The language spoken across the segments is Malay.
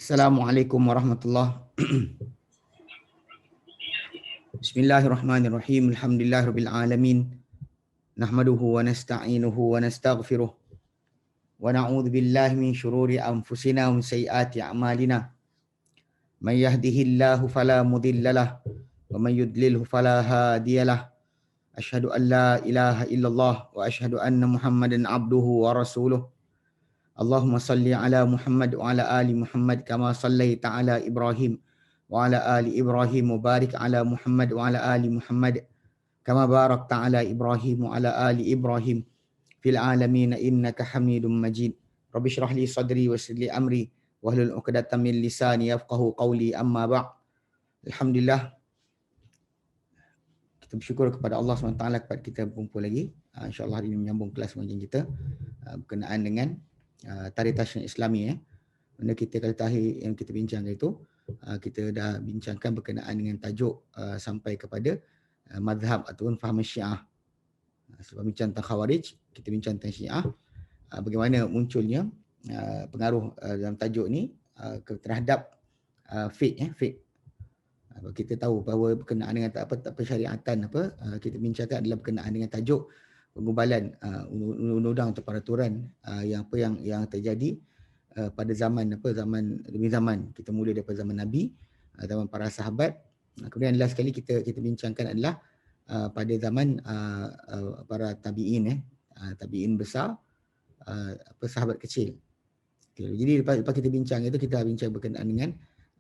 Assalamualaikum warahmatullahi. Bismillahirrahmanirrahim. Alhamdulillahirabbil alamin. Nahmaduhu wa nasta'inuhu wa nastaghfiruh. Wa na'udzu billahi min shururi anfusina wa min sayyiati a'malina. May yahdihillahu fala mudhillalah wa may yudlilhu fala hadiyalah. Asyhadu an la ilaha illallah wa asyhadu anna Muhammadan abduhu wa rasuluh. Allahumma salli ala Muhammad wa ala ali Muhammad kama sallaita ala Ibrahim wa ala ali Ibrahim wa barik ala Muhammad wa ala ali Muhammad kama barakta ala Ibrahim wa ala ali Ibrahim fil alamin innaka Hamidum Majid. Rabbi shrah li sadri wa yassir li amri wahlul 'uqdatam min lisani yafqahu qawli, amma ba'd. Alhamdulillah, kita bersyukur kepada Allah SWT kepada kita berkumpul lagi. InsyaAllah hari ini menyambung kelas mengajian kita berkenaan dengan Tarikh Tashriq Islami. Benda kita kali terakhir yang kita bincangkan itu, kita dah bincangkan berkenaan dengan tajuk sampai kepada mazhab ataupun faham Syiah. Sebab bincang tentang Khawarij, kita bincang tentang Syiah, bagaimana munculnya pengaruh dalam tajuk ni terhadap fiqh. Kita tahu bahawa berkenaan dengan persyariatan kita bincangkan adalah berkenaan dengan tajuk penggubalan undang-undang atau peraturan yang terjadi pada zaman demi zaman. Kita mula daripada zaman Nabi, zaman para sahabat. Kemudian last sekali kita bincangkan adalah pada zaman para tabi'in, tabi'in besar, sahabat kecil. Jadi lepas kita bincang itu, kita bincang berkenaan dengan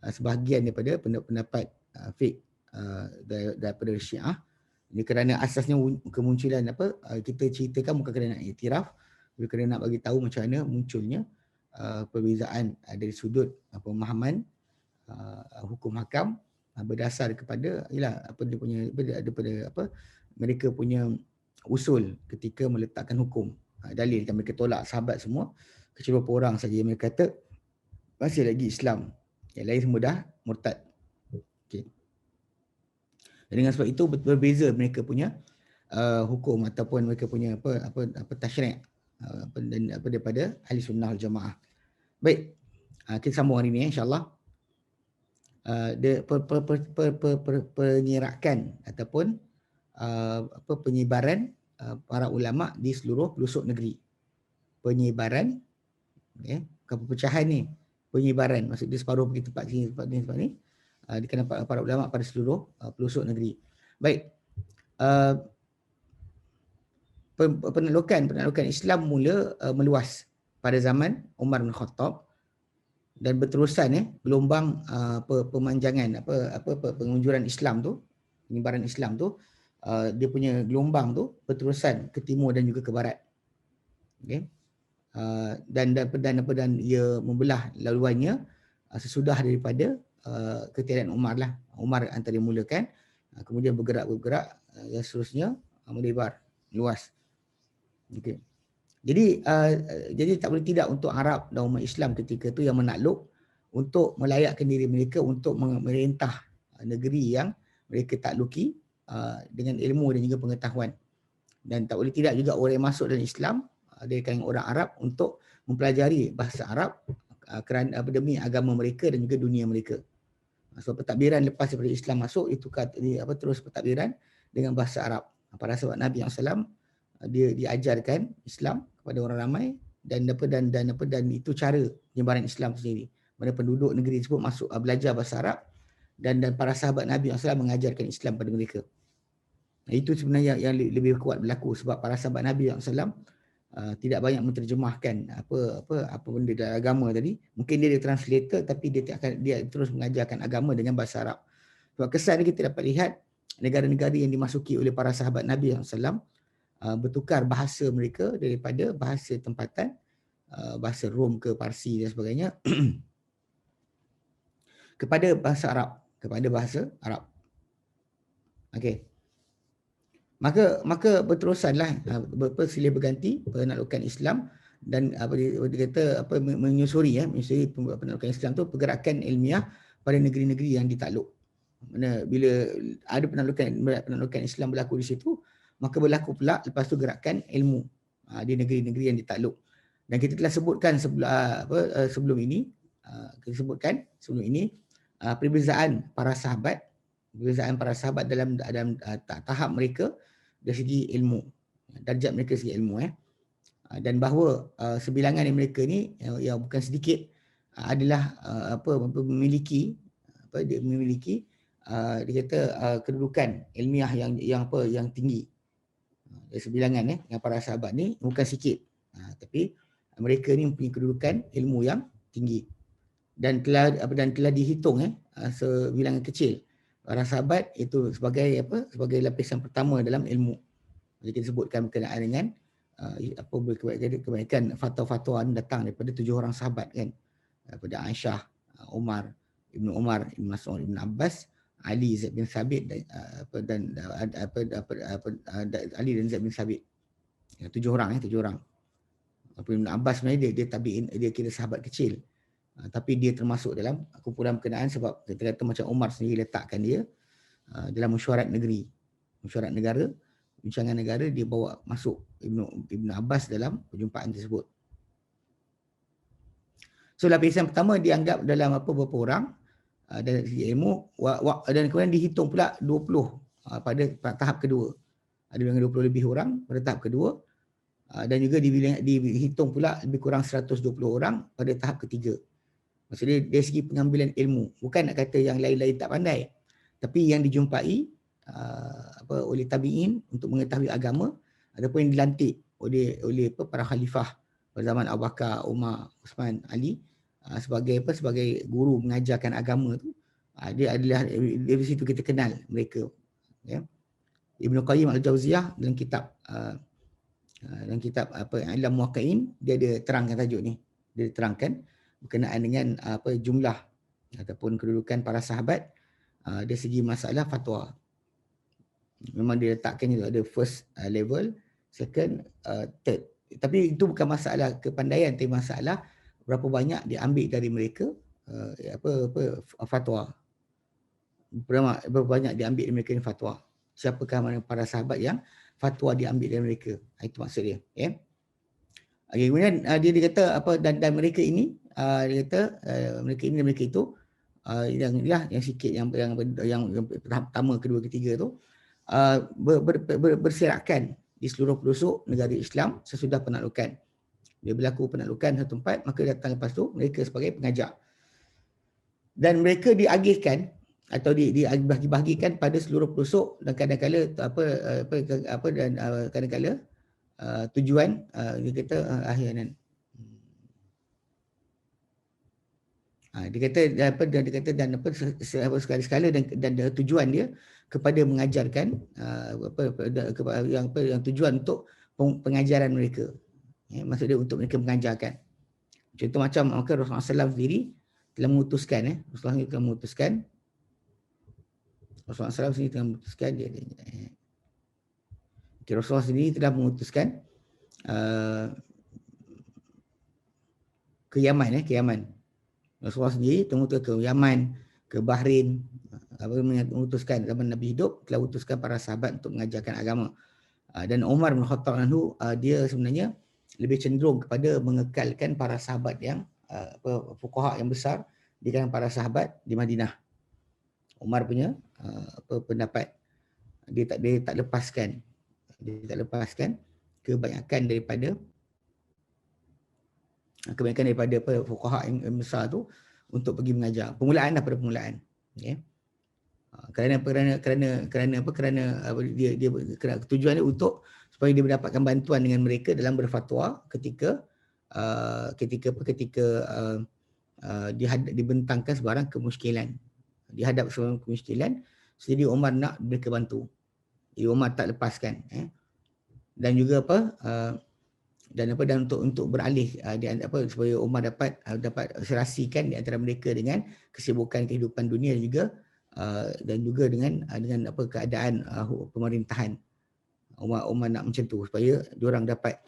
sebahagian daripada pendapat fiqh daripada Syiah. Ini kerana asasnya kemunculan kita ceritakan bukan kerana nak iktiraf, bukan kerana nak bagi tahu macam mana munculnya perbezaan dari sudut pemahaman hukum hakam berdasar kepada mereka punya usul ketika meletakkan hukum. Dalil kan mereka tolak sahabat semua, kecuali beberapa orang saja yang mereka kata masih lagi Islam, yang lain semua dah murtad. Okay. Dengan sebab itu berbeza mereka punya hukum ataupun mereka punya tasyri' daripada ahli sunnah wal jamaah. Baik, kita sambung hari ini insya-Allah. Penyerakan ataupun penyebaran para ulama di seluruh pelosok negeri. Penyebaran, keperpecahan ni, penyebaran maksud dia separuh pergi tempat sini, tempat ni, dikenal para ulama pada seluruh pelosok negeri. Baik, penaklukan Islam mula meluas pada zaman Umar bin Khattab dan berterusan gelombang pemanjangan pengunjuran Islam tu, penyebaran Islam tu, dia punya gelombang tu berterusan ke timur dan juga ke barat. Okey. Dan ia membelah laluannya sesudah daripada ketiadaan Umar lah. Umar antara mulakan, kemudian bergerak dan seterusnya melebar luas. Okey. Jadi tak boleh tidak untuk Arab dan umat Islam ketika itu yang menakluk untuk melayakkan diri mereka untuk memerintah negeri yang mereka takluki dengan ilmu dan juga pengetahuan. Dan tak boleh tidak juga orang yang masuk dalam Islam dari kalangan orang Arab untuk mempelajari bahasa Arab kerana demi agama mereka dan juga dunia mereka. So pentadbiran lepas daripada Islam masuk itu terus pentadbiran dengan bahasa Arab. Para sahabat Nabi SAW dia diajarkan Islam kepada orang ramai dan itu cara penyebaran Islam sendiri. Mana penduduk negeri tersebut masuk belajar bahasa Arab dan para sahabat Nabi SAW mengajarkan Islam pada mereka. Itu sebenarnya yang lebih kuat berlaku sebab para sahabat Nabi SAW tidak banyak menterjemahkan apa benda dalam agama tadi. Mungkin dia translator tapi dia terus mengajarkan agama dengan bahasa Arab. Sebab kesan kita dapat lihat negara-negara yang dimasuki oleh para sahabat Nabi SAW bertukar bahasa mereka daripada bahasa tempatan, bahasa Rom ke Parsi dan sebagainya kepada bahasa Arab. Okey. Maka berterusanlah silih berganti penaklukan Islam dan dia kata menyusuri penaklukan Islam tu pergerakan ilmiah pada negeri-negeri yang ditakluk. Mana bila ada penaklukan Islam berlaku di situ, maka berlaku pula lepas tu gerakan ilmu di negeri-negeri yang ditakluk. Dan kita telah sebutkan sebelum ini kita sebutkan sebelum ini, perbezaan para sahabat dalam tahap mereka dari segi ilmu, darjat mereka segi ilmu, dan bahawa sebilangan mereka ni yang bukan sedikit adalah memiliki dia kata kedudukan ilmiah yang tinggi. Sebilangan yang para sahabat ni bukan sikit, tapi mereka ni mempunyai kedudukan ilmu yang tinggi, dan telah dihitung sebilangan kecil para sahabat itu sebagai lapisan pertama dalam ilmu. Jadi kita sebutkan berkenaan dengan kebanyakan fatwa-fatwa datang daripada 7 orang sahabat kan, daripada Aisyah, Umar, Ibnu Mas'ud, Ibnu Abbas, Ali, Zaid bin Thabit dan Ali dan Zaid bin Thabit. 7 orang. Ibnu Abbas sebenarnya dia tabi'in, dia kira sahabat kecil. Tapi dia termasuk dalam kumpulan berkenaan sebab kita kata macam Umar sendiri letakkan dia dalam mesyuarat negeri, mesyuarat negara, bincangan negara, dia bawa masuk Ibnu Abbas dalam perjumpaan tersebut. So lapisan pertama dianggap dalam beberapa orang dari segi ilmu, dan kemudian dihitung pula 20 pada tahap kedua. Ada yang 20 lebih orang pada tahap kedua, dan juga dihitung pula lebih kurang 120 orang pada tahap ketiga. Maksudnya dari segi pengambilan ilmu, bukan nak kata yang lain-lain tak pandai, tapi yang dijumpai oleh tabi'in untuk mengetahui agama, ataupun yang dilantik oleh para khalifah pada zaman Abu Bakar, Umar, Uthman, Ali, sebagai guru mengajarkan agama tu, dia adalah dari situ kita kenal mereka, ya. Ibnu Qayyim Al-Jauziyah dalam kitab Ilam Muwaqqi'in, dia ada terangkan tajuk ni. Dia terangkan berkenaan dengan jumlah ataupun kedudukan para sahabat dari segi masalah fatwa. Memang dia letakkan itu ada first level, second, third. Tapi itu bukan masalah kepandaian, tapi masalah berapa banyak diambil dari mereka fatwa. Berapa banyak diambil dari mereka fatwa. Siapakah para sahabat yang fatwa diambil dari mereka. Itu maksud dia. Ya. Okay, kemudian dia kata dan mereka ini, dia kata mereka ini dan mereka itu, yang sikit yang tahap pertama, kedua, ketiga tu berserakan di seluruh pelosok negara Islam sesudah penaklukan. Dia berlaku penaklukan satu tempat, maka datang lepas tu mereka sebagai pengajar. Dan mereka diagihkan atau dibagi-bagikan pada seluruh pelosok, dan kadang-kala kadang-kala tujuan dia kata dia kata sekali-sekala dan tujuan dia kepada mengajarkan yang tujuan untuk pengajaran mereka. Ya, maksud dia untuk mereka mengajarkan. Contoh macam Rasulullah SAW sendiri telah mengutuskan, Rasulullah sendiri telah mengutuskan ke Yaman. Rasulullah sendiri mengutus ke Yaman, ke Bahrain, mengutuskan zaman Nabi hidup, telah utuskan para sahabat untuk mengajarkan agama. Dan Umar bin Khattab dia sebenarnya lebih cenderung kepada mengekalkan para sahabat yang fuqaha yang besar di kalangan para sahabat di Madinah. Umar punya pendapat, dia tak lepaskan kebanyakan daripada fuqaha yang besar tu untuk pergi mengajar. Permulaan. Okay. Kerana tujuan dia untuk supaya dia mendapatkan bantuan dengan mereka dalam berfatwa ketika dibentangkan sebarang kemusykilan. Dihadap sebarang kemusykilan, jadi Umar nak mereka bantu. Jadi Umar tak lepaskan. Dan juga dan untuk beralih supaya Umar dapat serasikan di antara mereka dengan kesibukan kehidupan dunia dan juga dengan keadaan pemerintahan. Umar nak macam tu supaya diorang dapat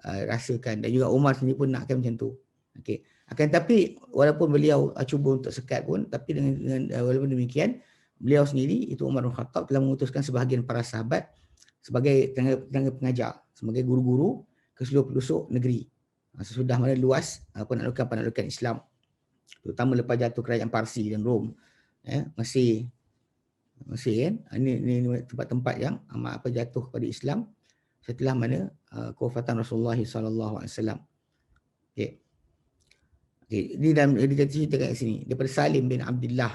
rasakan, dan juga Umar sendiri pun nakkan macam tu. Okey. Akan tapi walaupun beliau cuba untuk sekat pun, tapi dengan walaupun demikian, beliau sendiri itu Umar bin Khattab telah mengutuskan sebahagian para sahabat sebagai tenaga pengajar, sebagai guru-guru ke seluruh pelosok negeri sesudah mana luas penaklukan Islam. terutama lepas jatuh kerajaan Parsi dan Rom, Mesir kan. Ini tempat-tempat yang amat jatuh kepada Islam setelah mana kewafatan Rasulullah sallallahu alaihi wasallam. Okey. Ini dalam dia cerita kat sini daripada Salim bin Abdullah.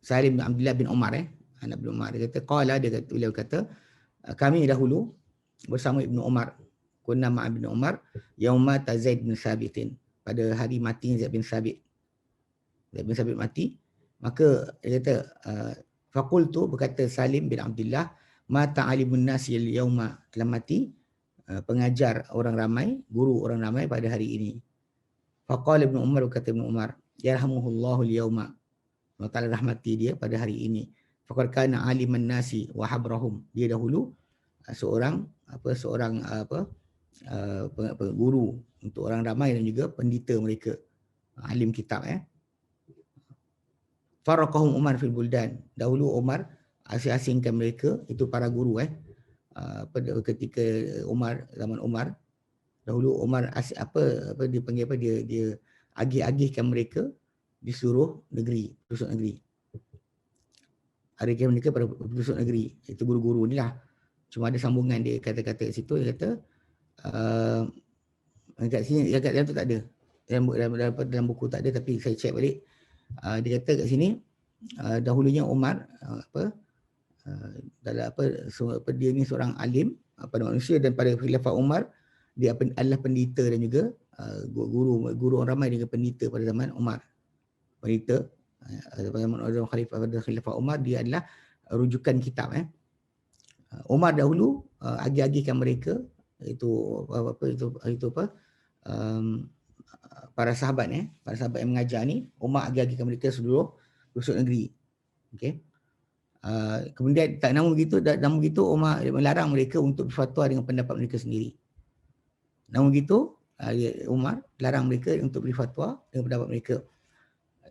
Salim bin Abdullah bin Umar, anak bin Umar. Dia kata beliau kata kami dahulu bersama Ibnu Umar, kunna ma'a Ibnu Umar yauma Zaid bin Sabitin, pada hari mati Zaid bin Sabit. Zaid bin Sabit mati, maka dia kata faqultu, berkata Salim bin Abdullah, ma ta'alimun nasi al-yauma, telah mati pengajar orang ramai, guru orang ramai pada hari ini. Faqala Ibnu Umar, berkata Ibnu Umar, yarhamuhullahu al-yauma, Allah Ta'ala rahmati dia pada hari ini. Faqad kana aliman nasi wa habrahum, dia dahulu seorang guru untuk orang ramai dan juga pendeta mereka, alim kitab. Faraqahum Umar fil buldan, dahulu Umar asing-asingkan mereka, itu para guru ketika zaman Umar, dahulu Umar dia agih-agihkan mereka di seluruh negeri, pelosok negeri. Agihkan mereka pada pelosok negeri, itu guru-guru ni lah. Cuma ada sambungan dia kata-kata kat situ, dia kata kat sini, kat dalam tu tak ada, dalam buku tak ada, tapi saya cek balik. Dia kata kat sini dahulunya Umar dia ni seorang alim pada manusia, dan pada khilafah Umar dia adalah pendeta dan juga guru orang ramai, dengan pendeta pada zaman Umar. Pendeta pada zaman khilafah Umar, dia adalah rujukan kitab. Umar dahulu agih-agihkan mereka, para sahabat para sahabat yang mengajar ni, Umar agih-agihkan mereka seluruh pelosok negeri. Okey. Kemudian tak namun begitu Umar melarang mereka untuk berfatwa dengan pendapat mereka sendiri. Namun begitu Umar larang mereka untuk berfatwa dengan pendapat mereka.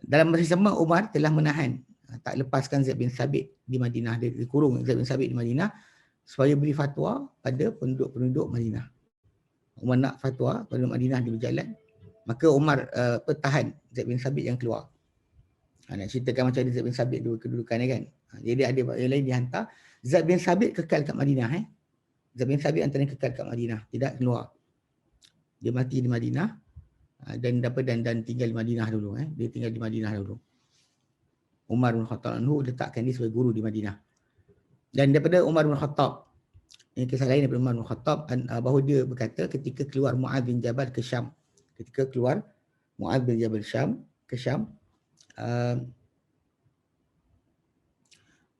Dalam masa sama Umar telah menahan, tak lepaskan Zaid bin Sabit di Madinah. Dia dikurung Zaid bin Sabit di Madinah supaya beri fatwa pada penduduk-penduduk Madinah. Umar nak fatwa pada Madinah, dia berjalan, maka Umar tahan Zaid bin Sabit yang keluar. Nak ceritakan macam ada Zaid bin Sabit kedudukannya kan. Jadi ada yang lain dihantar. Zaid bin Sabit kekal kat Madinah. Zaid bin Sabit antara kekal kat Madinah, tidak keluar. Dia mati di Madinah dan tinggal di Madinah dulu. Dia tinggal di Madinah dulu. Umar bin Khattab anhu letakkan dia sebagai guru di Madinah. Dan daripada Umar bin Khattab, ini kisah lain daripada Umar bin Khattab, bahawa dia berkata ketika keluar Mu'adz bin Jabal ke Syam. Ketika keluar Mu'adz bin Jabal ke Syam,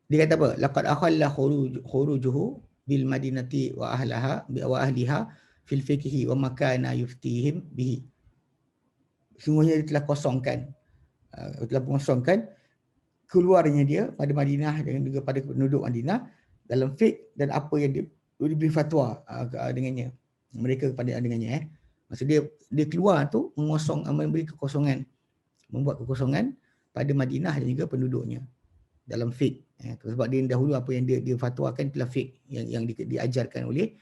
dia kata apa? Laqad akhalla khurujuhu bil madinati wa ahliha fil fiqhi wa makana yuftihim bihi. Sungguhnya dia telah kosongkan keluarnya dia pada Madinah dan juga pada penduduk Madinah dalam fiqh dan apa yang dia diberi fatwa dengannya, mereka kepada dengannya. Maksud dia keluar tu memberi kekosongan, membuat kekosongan pada Madinah dan juga penduduknya dalam fiqh. Sebab dia dahulu apa yang dia fatwakan adalah fiqh yang diajarkan oleh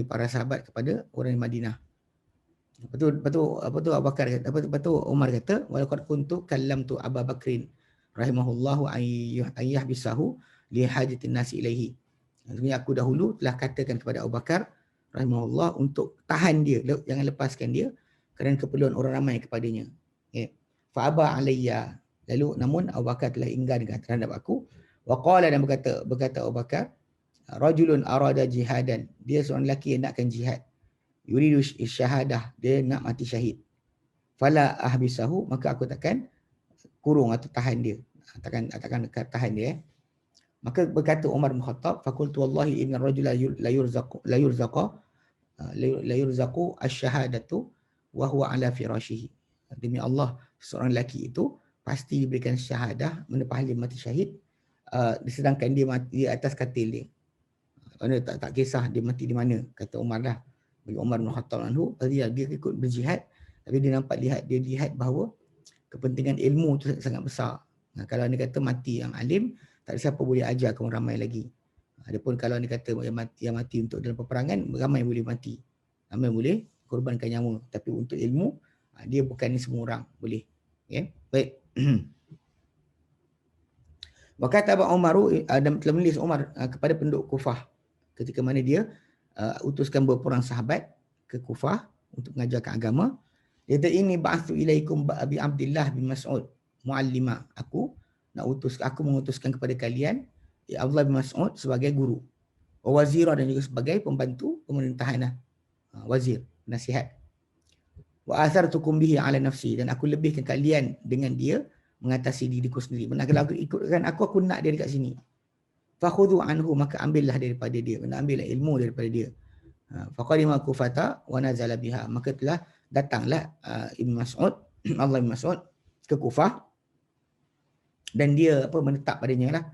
para sahabat kepada orang di Madinah. Lepas tu Abu Bakar kata, lepas tu Umar kata, walaqad kuntu kallamtu Abu Bakrin rahimahullahu ayyah bisahu li hajatin nasi ilaihi. Sebenarnya aku dahulu telah katakan kepada Abu Bakar rahimahullah untuk tahan dia, jangan lepaskan dia kerana keperluan orang ramai kepadanya. Fa aba alayya, lalu namun Abu Bakar telah enggan terhadap aku. Wa qala, dan berkata Abu Bakar, rajulun arada jihadan, dia seorang lelaki yang nakkan jihad, yuridu syahadah, dia nak mati syahid, fala ahbisahu, maka aku takkan kurung atau tahan dia, takkan tahan dia. Maka berkata Umar bin Khattab, faqultu wallahi inna rajula la yurzaqu asyhadatu wa huwa ala firashihi. Demi Allah, seorang lelaki itu pasti diberikan syahadah, menepah mati syahid, sedangkan dia mati di atas katil dia. Tak kisah dia mati di mana, kata Umar lah. Bagi Umar bin Khattab anhu, dia ikut berjihad, tapi dia lihat bahawa kepentingan ilmu tu sangat besar. Kalau dia kata mati yang alim, tak ada siapa boleh ajar kaum ramai lagi. Adapun kalau dia kata yang mati untuk dalam peperangan, ramai boleh mati, ramai boleh korbankan nyawa, tapi untuk ilmu Dia bukan ni semua orang boleh. Okay? Baik. Waktu Abu Umar dan telah menulis Umar kepada penduduk Kufah ketika mana dia utuskan beberapa orang sahabat ke Kufah untuk mengajarkan agama. Dia kata ini ba'athu ilaikum bi Abdullah bin Mas'ud muallima. Aku mengutuskan kepada kalian Abdullah bin Mas'ud sebagai guru. Wazira dan juga sebagai pembantu pemerintahan wazir, nasihat. Wa athartukum bihi ala nafsi, dan aku lebihkan kalian dengan dia mengatasi diriku sendiri. Benar kalau aku ikutkan aku nak dia dekat sini. Fakhudhu anhu, maka ambillah daripada dia, ambillah ilmu daripada dia. Faqadima Kufata wa nazala biha, maka telah datanglah Ibn Mas'ud, Allah Ibn Mas'ud ke Kufah dan dia menetap padanya lah.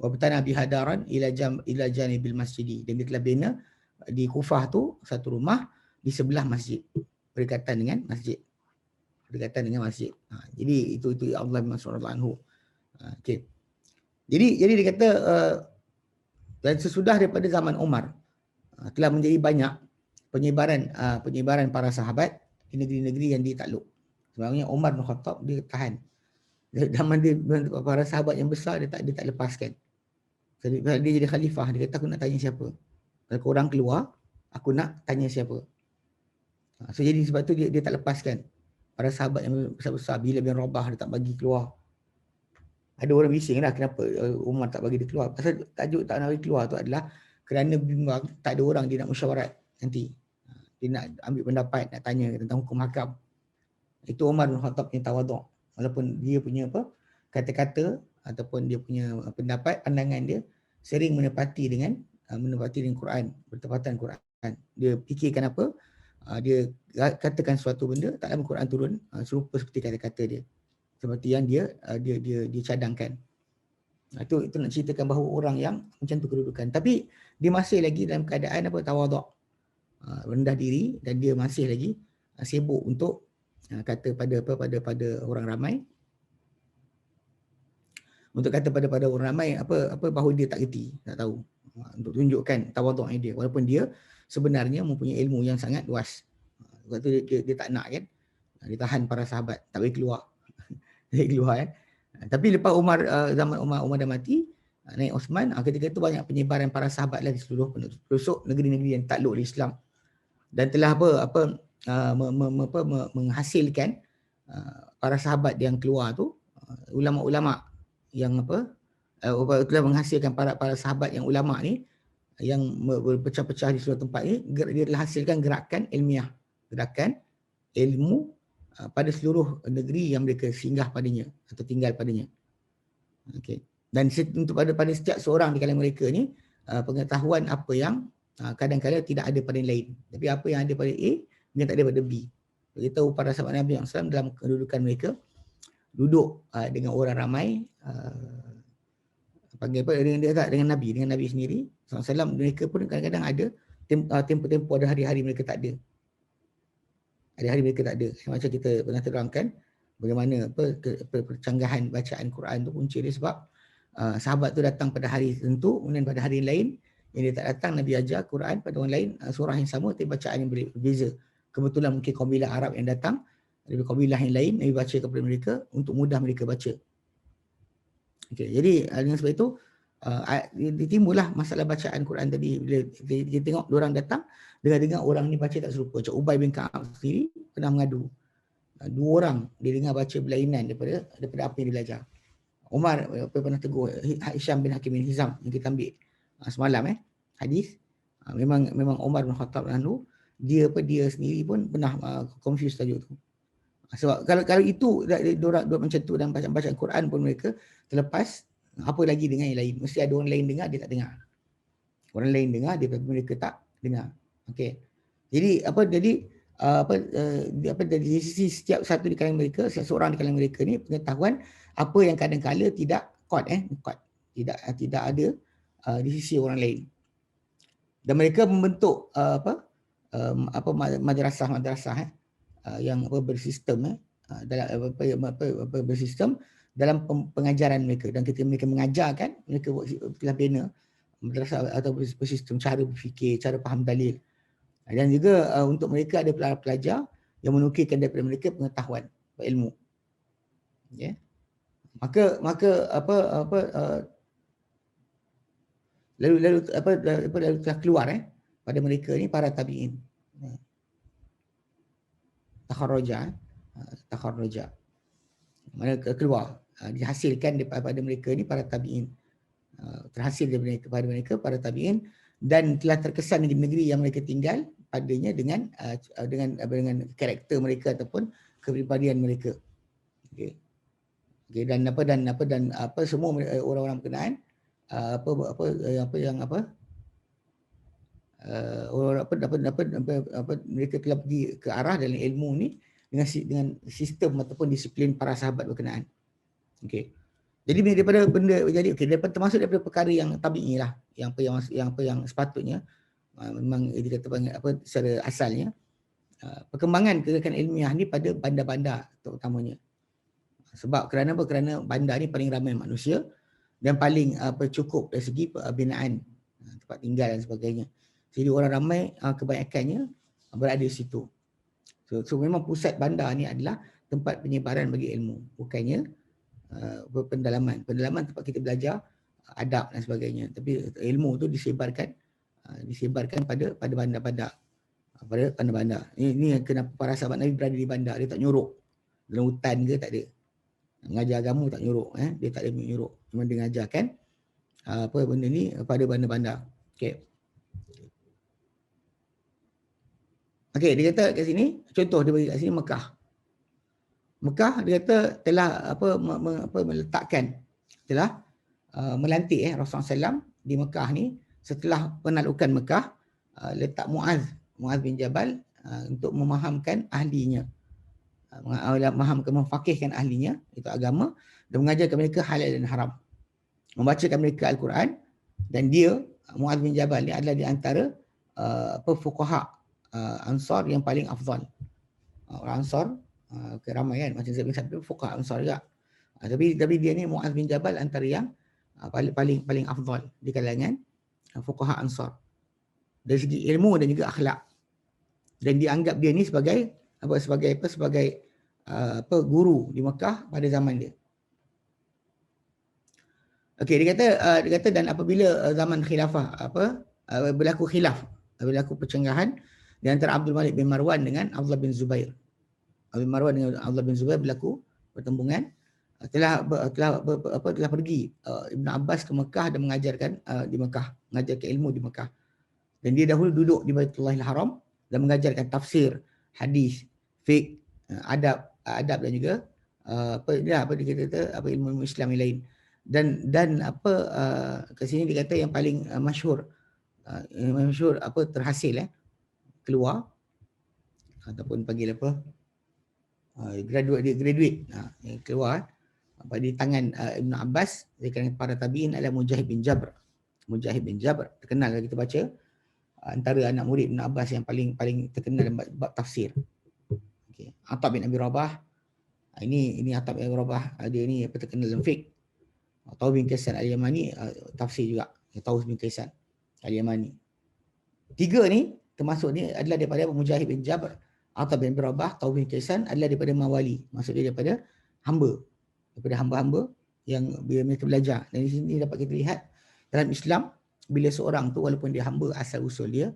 Wa batana bihadaran ila janibil masjidi, dan dia telah bina di Kufah tu satu rumah di sebelah masjid, berdekatan dengan masjid. Jadi itu Allah bin Mas'ud radhiyallahu anhu. Okey. Jadi dia kata dan sesudah daripada zaman Umar telah menjadi banyak penyebaran para sahabat di negeri-negeri yang ditakluk. Sebenarnya Umar bin Khattab dia tahan. Zaman dia para sahabat yang besar dia tak lepaskan. Jadi dia jadi khalifah, dia kata aku nak tanya siapa. Kalau korang keluar, aku nak tanya siapa. So jadi sebab tu dia tak lepaskan para sahabat yang besar-besar. Bila bin Rabah dia tak bagi keluar. Ada orang bising lah kenapa Umar tak bagi dia keluar. Pasal tajuk tak nak bagi keluar tu adalah kerana bimbang tak ada orang dia nak musyawarat nanti. Dia nak ambil pendapat, nak tanya tentang hukum hakam. Itu Umar bin Khattab punya tawaduk. Walaupun dia punya kata-kata ataupun dia punya pendapat, pandangan dia sering menepati dengan Quran, bertepatan Quran. Dia fikirkan apa, dia katakan suatu benda tak dalam Quran turun serupa seperti kata-kata dia, seperti yang dia cadangkan. Itu nak ceritakan bahawa orang yang macam tu kedudukan, tapi dia masih lagi dalam keadaan tawaduk, rendah diri, dan dia masih lagi sibuk untuk kata pada orang ramai, untuk kata pada orang ramai bahawa dia tak reti, tak tahu, untuk tunjukkan tawaduknya dia, walaupun dia sebenarnya mempunyai ilmu yang sangat luas. Waktu dia tak nak kan, dia tahan para sahabat, tak boleh keluar. Dia keluar kan. Tapi lepas zaman Umar dah mati, naik Osman, ketika itu banyak penyebaran para sahabat lah di seluruh pelosok negeri-negeri yang takluk Islam, dan telah menghasilkan para sahabat yang keluar tu, ulama-ulama yang telah menghasilkan para sahabat yang ulama ni yang berpecah-pecah di seluruh tempat ni. Dia telah hasilkan gerakan ilmiah, gerakan ilmu pada seluruh negeri yang mereka singgah padanya atau tinggal padanya. Okey. Dan untuk pada setiap seorang di kalangan mereka ni pengetahuan apa yang kadang-kadang tidak ada pada yang lain. Tapi apa yang ada pada A, yang tak ada pada B. Beritahu para sahabat Nabi SAW dalam kedudukan mereka duduk dengan orang ramai, panggil apa dengan Nabi sendiri SAW. Mereka pun kadang-kadang ada tempoh-tempoh, ada hari-hari mereka tak ada. Hari-hari mereka tak ada. Macam kita pernah terangkan bagaimana percanggahan bacaan Quran tu punca dia sebab sahabat tu datang pada hari tertentu, kemudian pada hari lain yang dia tak datang, Nabi ajar Quran pada orang lain, surah yang sama tapi bacaan yang berbeza. Kebetulan mungkin kabilah Arab yang datang, dari kabilah yang lain, Nabi baca kepada mereka untuk mudah mereka baca. Okay, jadi dengan sebab itu ditimbullah masalah bacaan Quran tadi. Bila kita tengok diorang datang, dengar-dengar orang ni baca tak serupa. Macam Ubay bin Ka'ab sendiri pernah mengadu. Dua orang dia dengar baca berlainan daripada apa yang dia belajar. Umar pernah tegur Hisham bin Hakim bin Hizam yang kita ambil semalam hadis. Memang Umar bin Khattab lalu dia sendiri pun pernah confuse tajuk tu. Sebab kalau itu diorang macam tu dalam bacaan Quran pun mereka terlepas, apa lagi dengan yang lain? Mesti ada orang lain dengar, dia tak dengar. Orang lain dengar, mereka tak dengar. Okey. Jadi dari sisi setiap satu di kalangan mereka, seorang di kalangan mereka ni pengetahuan apa yang kadang-kala tidak kuat tidak ada di sisi orang lain. Dan mereka membentuk madrasah yang bersistem bersistem dalam pengajaran mereka, dan ketika mereka mengajarkan, mereka telah bina madrasah atau bersistem cara berfikir, cara faham dalil. Dan juga untuk mereka ada pelajar yang menukilkan daripada mereka pengetahuan, ilmu. Ya. Maka lalu telah keluar pada mereka ni para tabi'in. Takharraja. Mana keluar, dihasilkan daripada mereka ni para tabi'in. Terhasil daripada mereka para tabi'in dan telah terkesan di negeri yang mereka tinggal padanya dengan karakter mereka ataupun kepribadian mereka. Okey. Okey, dan semua orang-orang berkenaan mereka telah pergi ke arah dalam ilmu ni dengan sistem ataupun disiplin para sahabat berkenaan. Okey. Jadi daripada benda jadi daripada termasuk daripada perkara yang tabi'i lah, yang sepatutnya memang dikata secara asalnya perkembangan gerakan ilmiah ni pada bandar-bandar terutamanya. Sebab kerana bandar ni paling ramai manusia dan paling cukup dari segi binaan, tempat tinggal dan sebagainya. Jadi orang ramai kebanyakannya berada di situ. So memang pusat bandar ni adalah tempat penyebaran bagi ilmu, bukannya pendalaman tempat kita belajar adab dan sebagainya. Tapi ilmu tu disebarkan pada bandar-bandar. Pada bandar-bandar. Ini kenapa para sahabat Nabi berada di bandar, dia tak nyuruk dalam hutan ke, tak ada. Mengajar agama tak nyuruk, dia tak ada nyuruk. Cuma dia mengajarkan benda ni pada bandar-bandar. Okey. Okey, dia kata kat sini, contoh dia bagi kat sini Mekah. Mekah dia kata telah melantik Rasulullah SAW di Mekah ni setelah penaklukan Mekah, letak Muaz bin Jabal untuk memahamkan ahlinya. Memfaqihkan ahlinya itu agama dan mengajarkan mereka halal dan haram. Membacakan mereka Al-Quran dan dia Muaz bin Jabal ni adalah di antara fuqaha Ansar yang paling afdal. Orang Ansar ramai kan, macam saya bilang fuqaha Ansar juga. Tapi dia ni Muaz bin Jabal antara yang paling afdal di kalangan fuqaha Ansar dari segi ilmu dan juga akhlak. Dan dianggap dia ni sebagai guru di Mekah pada zaman dia. Okey, dia kata dan apabila zaman khilafah berlaku percenggahan di antara Abdul Malik bin Marwan dengan Abdullah bin Zubair. Abdullah bin Zubair berlaku pertembungan. Telah pergi Ibn Abbas ke Mekah dan mengajarkan di Mekah, mengajarkan ilmu di Mekah. Dan dia dahulu duduk di Baitullahil Haram dan mengajarkan tafsir, hadis, fiqh, adab dan juga ilmu Islam yang lain. Dan ke sini dia kata yang paling masyhur terhasil keluar ataupun panggil graduate yang keluar di tangan Ibn Abbas dari kalangan para tabi'in adalah Mujahid bin Jabr terkenal kalau kita baca antara anak murid Ibn Abbas yang paling terkenal dalam bab tafsir. Okey, Attab bin Abi Rabah. Ini Attab bin Abi Rabah, dia ni terkenal dalam fiqh. Taus bin Kaisan Al-Yamani tafsir juga. Taus bin Kaisan Al-Yamani. Tiga ni termasuk ni adalah daripada Mujahid bin Jabr, Attab bin Abi Rabah, Taus bin Kaisan adalah daripada mawali. Maksud dia daripada hamba-hamba yang bila mereka belajar. Dan di sini dapat kita lihat dalam Islam bila seorang tu walaupun dia hamba asal usul dia,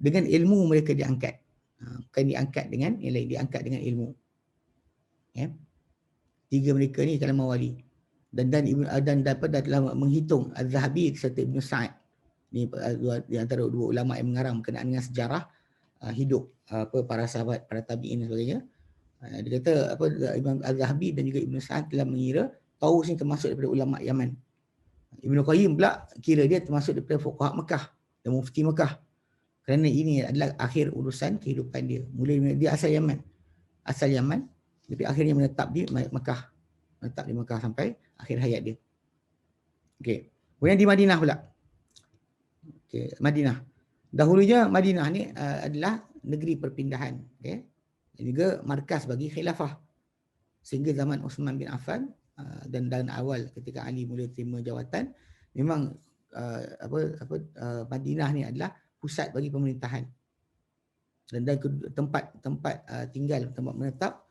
dengan ilmu mereka diangkat. Bukan diangkat dengan yang lain, diangkat dengan ilmu. Ya. Tiga mereka ni kalangan mawali. Dan dapat telah menghitung Az-Zahabi serta Ibn Sa'ad. Ni di antara dua ulama yang mengarang berkenaan dengan sejarah hidup para sahabat, para tabi'in dan sebagainya. Dia kata Imam Az-Zahabi dan juga Ibn Sa'ad telah mengira Taus ni termasuk daripada ulama Yaman. Ibn Qayyim pula kira dia termasuk daripada fuqaha Mekah dan mufti Mekah. Kerana ini adalah akhir urusan kehidupan dia. Mula dia asal Yaman, tapi akhirnya menetap di Mekah. Sampai akhir hayat dia. Okey. Kemudian di Madinah pula. Okey, Madinah. Dahulunya Madinah ni adalah negeri perpindahan, okey. Dan juga markas bagi khilafah. Sehingga zaman Uthman bin Affan dan awal ketika Ali mula terima jawatan, memang Madinah ni adalah pusat bagi pemerintahan. dan tempat tinggal, tempat menetap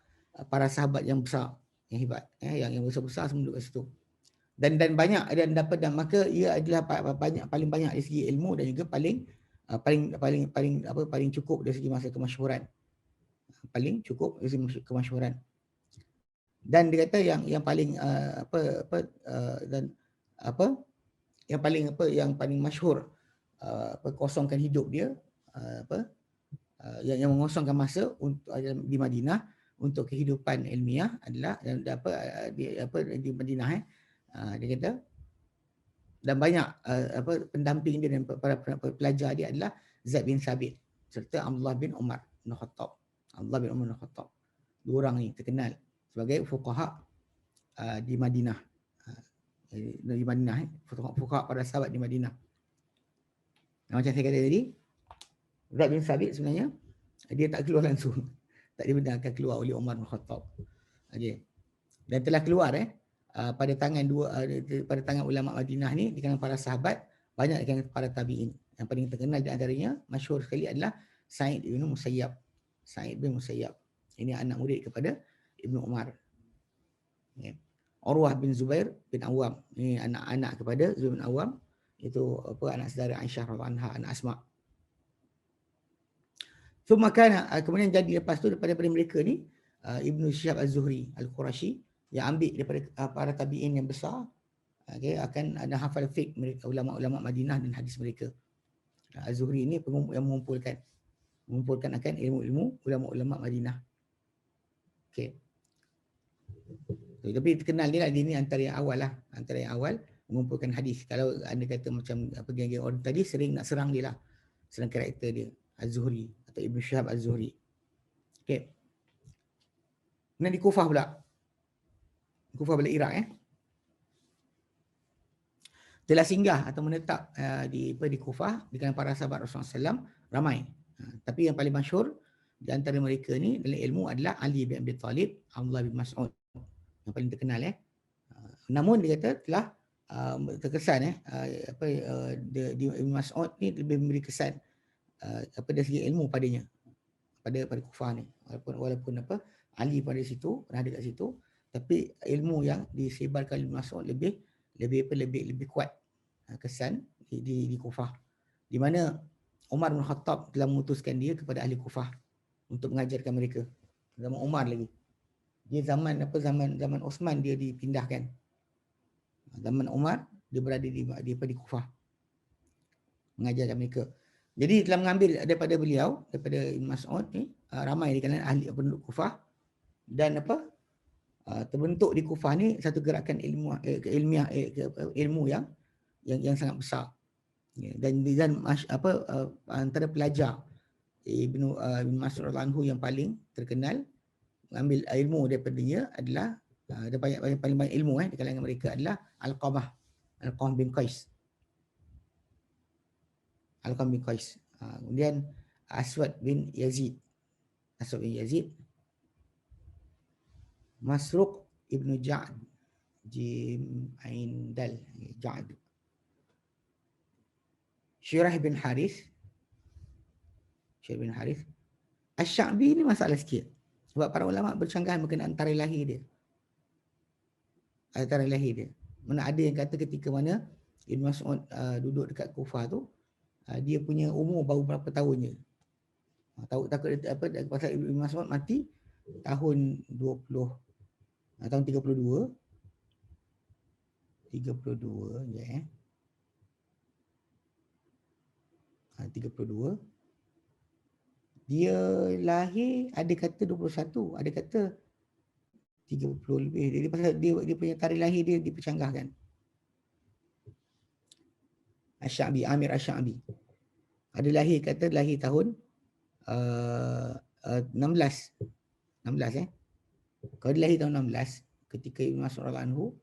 para sahabat yang besar, yang hebat, yang besar-besar semua duduk kat situ. Dan banyak dan dapat, dan maka ia adalah paling banyak dari segi ilmu dan juga paling cukup dari segi masa kemasyhuran. Paling cukup dari segi kemasyhuran. Dan dia kata yang paling yang paling masyhur kosongkan hidup dia, yang mengosongkan masa untuk di Madinah untuk kehidupan ilmiah adalah di Madinah, dia kata, dan banyak pendamping dia dan para pelajar dia adalah Zaid bin Sabit serta Abdullah bin Umar bin Khattab. Abdullah bin Umar bin Khattab. Dua orang ni terkenal sebagai fuqaha di Madinah. Di Madinah, fuqaha para sahabat di Madinah. Macam saya kata tadi, Zaid bin Sabit sebenarnya dia tak keluar langsung. Tak dibenarkan keluar oleh Umar bin Khattab. Okay. Dan telah keluar pada tangan ulama Madinah ni, di kalangan para sahabat, banyak di kalangan para tabi'in. Yang paling terkenal di antaranya, masyhur sekali adalah Sa'id bin Musayyab. Sa'id bin Musayyab. Ini anak murid kepada Ibnu Umar. Okay. Urwah bin Zubair bin Awam. Ini anak-anak kepada Zubair bin Awam. Itu anak saudara Aisyah radhiyallahu anha, anak Asma. So maka kemudian jadi lepas tu daripada mereka ni, Ibnu Syihab Az-Zuhri Al-Qurashi yang ambil daripada para tabi'in yang besar, akan ada hafal fiqh mereka, ulama-ulama Madinah dan hadis mereka. Az-Zuhri ini yang mengumpulkan akan ilmu-ilmu ulama-ulama Madinah. Okey. Tapi terkenal dia lah, dia ni antara yang awal mengumpulkan hadis. Kalau anda kata macam geng-geng orang tadi sering nak serang dia lah, serang karakter dia, Az-Zuhri atau Ibnu Syihab Az-Zuhri. Okey. Kemudian di Kufah pula. Kufah balik Iraq telah singgah atau menetap di Kufah di kalangan para sahabat Rasulullah SAW ramai. Tapi yang paling masyhur di antara mereka ni dalam ilmu adalah Ali bin Abi Talib, Abdullah bin Mas'ud, yang paling terkenal. Namun dia kata telah terkesan Ibn Mas'ud ni lebih memberi kesan dari segi ilmu padanya, pada Kufah ni, walaupun Ali pada situ, pernah ada kat situ, tapi ilmu yang disebarkan Ibn Mas'ud lebih kuat kesan di Kufah, di mana Umar bin Khattab telah memutuskan dia kepada ahli Kufah untuk mengajarkan mereka. Zaman Umar lagi. Dia zaman Osman dia dipindahkan. Zaman Umar dia berada di Kufah mengajarkan mereka. Jadi telah mengambil daripada beliau, daripada Ibn Mas'ud ni, ramai di kalangan ahli penduduk Kufah, dan terbentuk di Kufah ni satu gerakan ilmu yang sangat besar. Dan antara pelajar Ibn Mas'ud radhiyallahu anhu yang paling terkenal mengambil ilmu daripadanya adalah paling banyak ilmu di kalangan mereka adalah Alqamah bin Qais. Kemudian Aswad bin Yazid, Masruq ibnu Ja'd, Jim Ain Dal, Ja'd, Syirah bin Harith, Asy-Sya'bi ni masalah sikit. Sebab para ulama bercanggah berkenaan tarikh lahir dia. Mana ada yang kata ketika mana Ibn Mas'ud duduk dekat Kufah tu, dia punya umur baru berapa tahun je. Takut pasal Ibn Mas'ud mati tahun 32 je 32. Dia lahir ada kata 21, ada kata 30 lebih. Jadi pasal dia punya tarikh lahir dia dipercanggahkan. Asy-Sya'bi, Amir Asy-Sya'bi. Ada lahir tahun 16. Kalau dia lahir tahun 16 ketika Ibn Mas'ud radhiyallahu anhu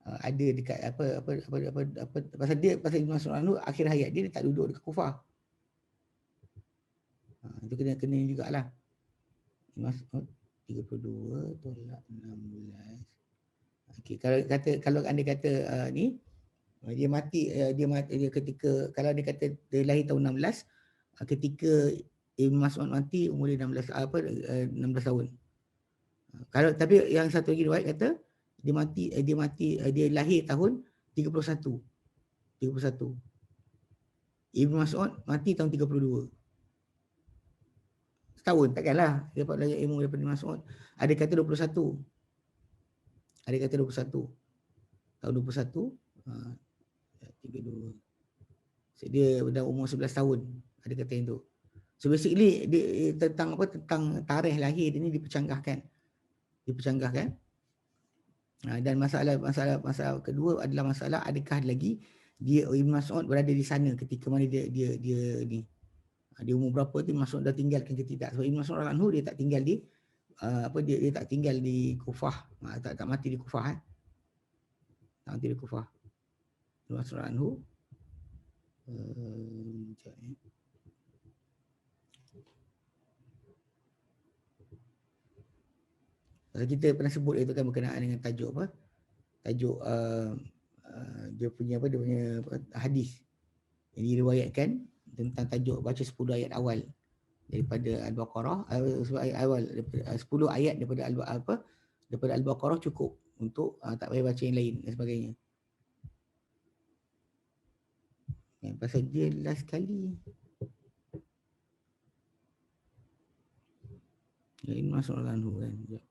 ada dekat pasal Ibn Mas'ud radhiyallahu anhu akhir hayat dia tak duduk dekat Kufah. Itu kena jugalah. Mas'ud 32 tolak 16. Okey, kalau anda kata ni dia mati ketika, kalau dia kata dia lahir tahun 16 ketika Ibn Mas'ud mati umur dia 16 tahun. Kalau tapi yang satu lagi riwayat kata dia lahir tahun 31. Ibn Mas'ud mati tahun 32. Setahun takkanlah dia dapat belajar ilmu daripada Ibn Mas'ud. Ada kata 21. Tahun 21 32. Dia dah umur 11 tahun. Ada kata yang tu. So basically dia, tentang tarikh lahir dia ni dipercanggahkan. Dan masalah kedua adalah masalah adakah lagi dia Ibn Mas'ud berada di sana ketika mana dia ni. Dia umur berapa tu Mas'ud dah tinggalkan ke tidak. Sebab Ibn Mas'ud radhiyallahu anhu dia tak tinggal di dia tak tinggal di Kufah. Tak mati di Kufah. Tak mati di Kufah. Ibn Mas'ud radhiyallahu anhu kita pernah sebut itu kan berkenaan dengan tajuk apa? Tajuk dia punya hadis yang diriwayatkan tentang tajuk baca 10 ayat awal daripada Al-Baqarah, 10 ayat awal daripada 10 ayat daripada Al-Baqarah cukup untuk tak payah baca yang lain dan sebagainya. Pasal dia last kali ini masuk dalam kan.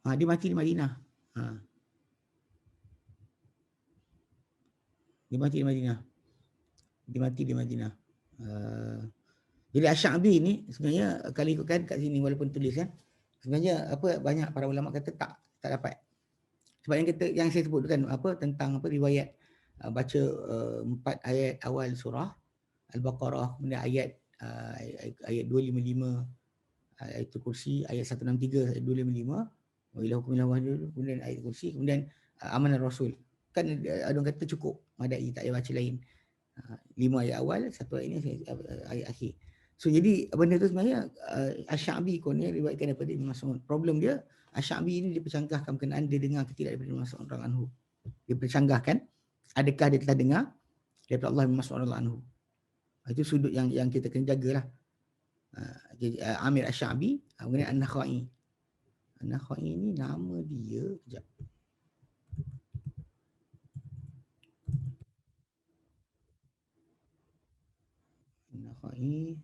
Dia mati di Madinah. Dia mati di Madinah. Jadi Asy-Sya'bi ni sebenarnya kalau ikutkan kat sini walaupun tulis kan, sebenarnya banyak para ulama kata tak dapat. Sebab yang saya sebut kan tentang riwayat baca 4 ayat awal surah Al-Baqarah, kemudian ayat 255, ayat kursi, ayat 163, ayat 255, kemudian ayat kursi, kemudian amanah Rasul. Kan ada orang kata cukup, madai, tak payah baca lain. 5 ayat awal, 1 ayat ini, ayat akhir. So jadi benda tu sebenarnya Asy-Sya'bi ni riwayatkan daripada Ibn Mas'ud. Problem dia Asy-Sya'bi ini dipercanggahkan berkenaan dia dengar ke tidak daripada Ibn Mas'ud radhiyallahu anhu. Dipercanggahkan adakah dia telah dengar daripada Allah Ibn Mas'ud radhiyallahu anhu. Itu sudut yang kita kena jagalah. Amir Asy-Sya'bi, kemudian An-Nakhai. An-Nakhai ni nama dia kejap. An-Nakhai.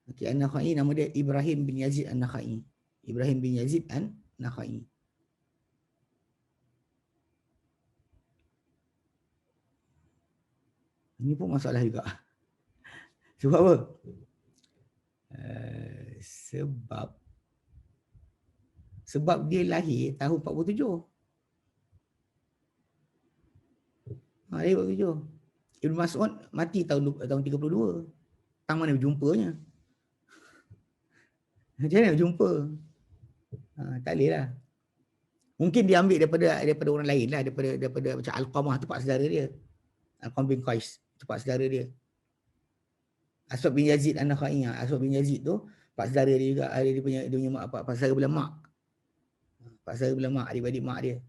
Okey, An-Nakhai nama dia Ibrahim bin Yazid An-Nakhai. Ibrahim bin Yazid An-Nakhai. Ini pun masalah juga. Sebab apa? Sebab dia lahir tahun 47. Lahir 47. Ibn Mas'ud mati tahun 32. Tang mana berjumpanya? Macam mana berjumpa? Tak boleh lah. Mungkin dia ambil daripada orang lain lah. Daripada macam Al-Qamah tu pak saudara dia. Al-Qamah bin Qais tu pak saudara dia. Aswad bin Yazid An-Nakhai. Aswad bin Yazid tu pak saudara dia juga. Dia punya mak, pak saudara belah mak. Pak saudara belah mak, adik-adik mak dia.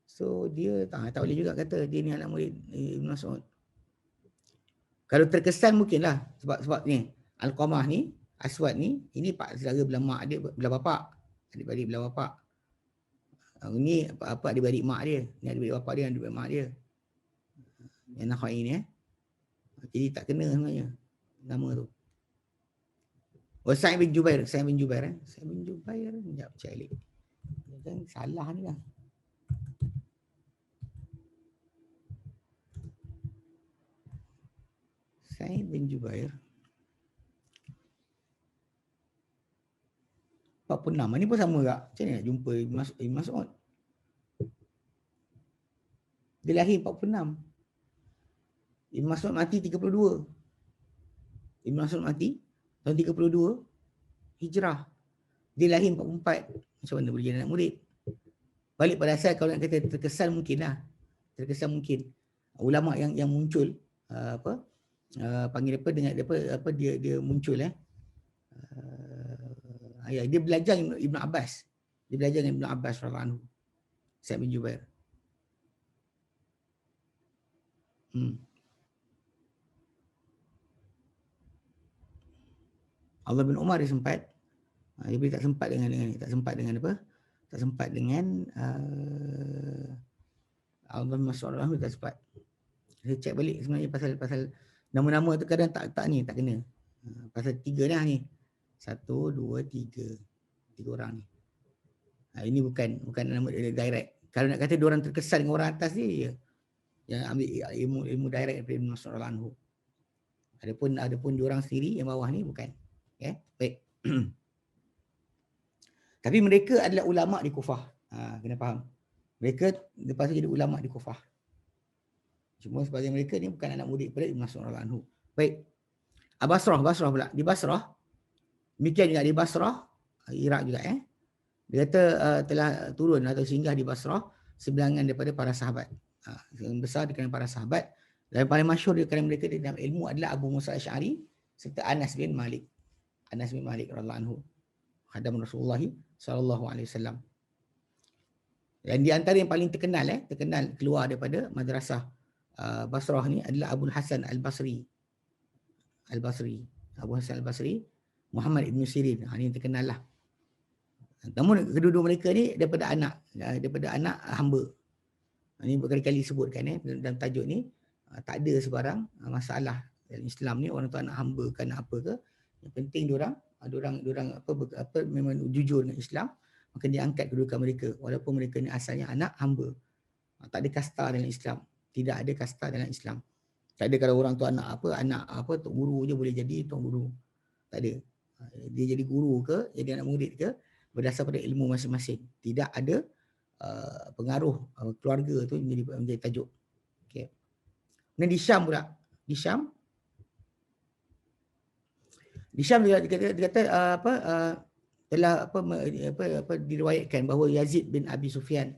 So dia tak boleh juga kata dia ni anak murid Ibn Mas'ud. Kalau terkesan mungkinlah sebab ni Al-Qamah ni, Aswad ni, ini pak saudara belah mak dia, belah bapak. Adik-adik belah bapak. Ini adik-adik mak dia. Ni adik-adik bapak dia, adik-adik mak dia. Yang Nakhai ni Jadi tak kena sebenarnya nama tu. Sa'id bin Jubair. Sa'id bin Jubair. Sekejap cari. Jangan salah ni lah. Sa'id bin Jubair 46. Ni pun sama tak? Macam ni nak jumpa Ibn Mas'ud? Dia lahir 46. Ibn Mas'ud mati 32. Ibn Mas'ud mati tahun 32 Hijrah. Dia lahir 44. Macam mana boleh jadi anak murid? Balik pada asal kalau nak kata terkesan mungkin lah. Terkesan mungkin. Ulama yang muncul panggil dengan dia muncul dia belajar Ibn Abbas. Dia belajar dengan Ibn Abbas radhiyallahu anhu. Sa'id bin Jubair. Abdullah bin Umar dia sempat, dia tak sempat dengan tak sempat dengan apa? Tak sempat dengan Abdullah bin Mas'ud radhiyallahu anhu, tak sempat. Saya cek balik sebenarnya pasal nama-nama tu kadang tak tak kena. Pasal 3 dah ni. 1 2 3. 3 orang ni. Ini bukan nama direct. Kalau nak kata dia orang terkesan dengan orang atas ni, yang ambil ilmu direct daripada Ibn Mas'ud radhiyallahu anhu. Adapun dia orang sendiri yang bawah ni bukan. Okay? Baik. Tapi mereka adalah ulama di Kufah. Kena faham. Mereka lepas tu jadi ulama di Kufah. Cuma sebagian mereka ni bukan anak murid pada Ibn Mas'ud radhiyallahu anhu. Baik. Basrah pula. Di Basrah, demikian juga di Basrah, Iraq juga dia kata telah turun atau singgah di Basrah sebilangan daripada para sahabat. Yang besar di kalangan para sahabat. Dan paling masyhur di kalangan mereka dalam ilmu adalah Abu Musa Asy'ari serta Anas bin Malik. Anas bin Malik radhiyallahu anhu. Khadam Rasulullah sallallahu alaihi wasallam. Dan di antara yang paling terkenal keluar daripada madrasah Basrah ni adalah Abu Hasan Al-Basri. Abu Hasan Al-Basri, Muhammad Ibn Sirin. Ini yang terkenal lah. Namun kedua-dua mereka ni daripada anak hamba. Ini berkali-kali disebutkan dalam tajuk ni. Tak ada sebarang masalah dalam Islam ni orang tu anak hamba ke anak apa ke. Yang penting diorang memang jujur dengan Islam, maka diangkat kedudukan mereka walaupun mereka ni asalnya anak hamba. Tak ada kasta dalam Islam. Tidak ada kasta dalam Islam. Tak ada kalau orang tu anak tok guru je boleh jadi tok guru. Tak ada. Dia jadi guru ke, jadi anak murid ke, berdasar pada ilmu masing-masing. Tidak ada pengaruh keluarga tu menjadi tajuk. Okey. Dan di Syam pula. Di Syam dia kata telah diriwayatkan bahawa Yazid bin Abi Sufyan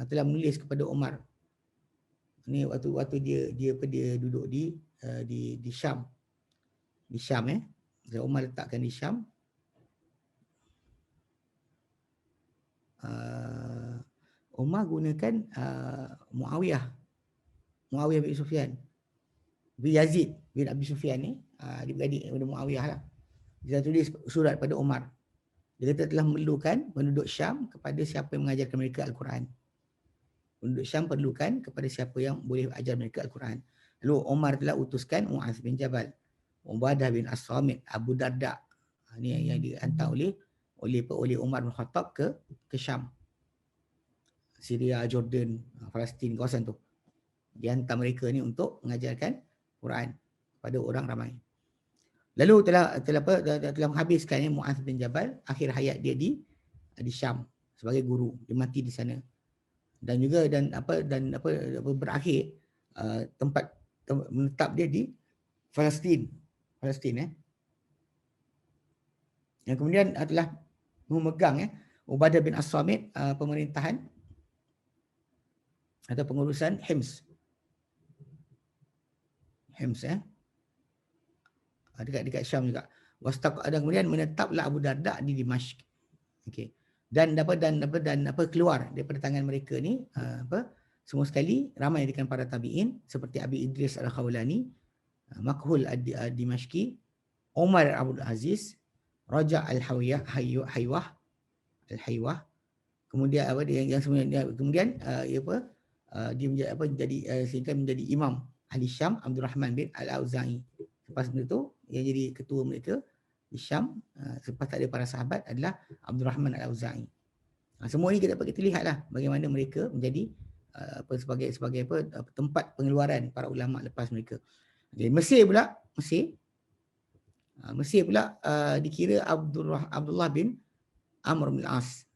telah menulis kepada Umar. Ini waktu dia duduk di Syam. Di Syam Umar letakkan di Syam. Umar gunakan Muawiyah bin Sufyan. Yazid bin Abi Sufyan ni dia beradik daripada Muawiyah lah. Dia tulis surat pada Umar. Dia kata telah memerlukan penduduk Syam kepada siapa yang mengajarkan mereka Al-Quran. Penduduk Syam perlukan kepada siapa yang boleh ajar mereka Al-Quran. Lalu Umar telah utuskan Mu'az bin Jabal, Ubadah bin As-Samit, Abu Darda. Ini yang dihantar oleh Umar bin Khattab ke Syam. Syria, Jordan, Palestin, kawasan tu. Dihantar mereka ni untuk mengajarkan Quran pada orang ramai. Lalu telah menghabiskan Mu'az bin Jabal akhir hayat dia di Syam sebagai guru. Dia mati di sana. Dan berakhir tempat menetap dia di Palestin. Yang kemudian telah memegang Ubadah bin As-Samit pemerintahan atau pengurusan Hims dekat Syam juga. Dan kemudian menetaplah Abu Darda di Dimashq. Okey. Dan keluar daripada tangan mereka ni semua sekali ramai dengan para tabi'in seperti Abi Idris Al-Khawlani, Makhul Ad-Dimashqi, Umar Abdul Aziz, Raja Al-Haywah, kemudian dia menjadi imam ahli Syam Abdul Rahman bin Al-Auza'i. Lepas itu yang jadi ketua mereka di Syam selepas tak ada para sahabat adalah Abdul Rahman Al-Auza'i. Semua ini kita dapat kita lihatlah bagaimana mereka menjadi sebagai tempat pengeluaran para ulama lepas mereka. Jadi Mesir pula dikira Abdullah bin Amr bin As.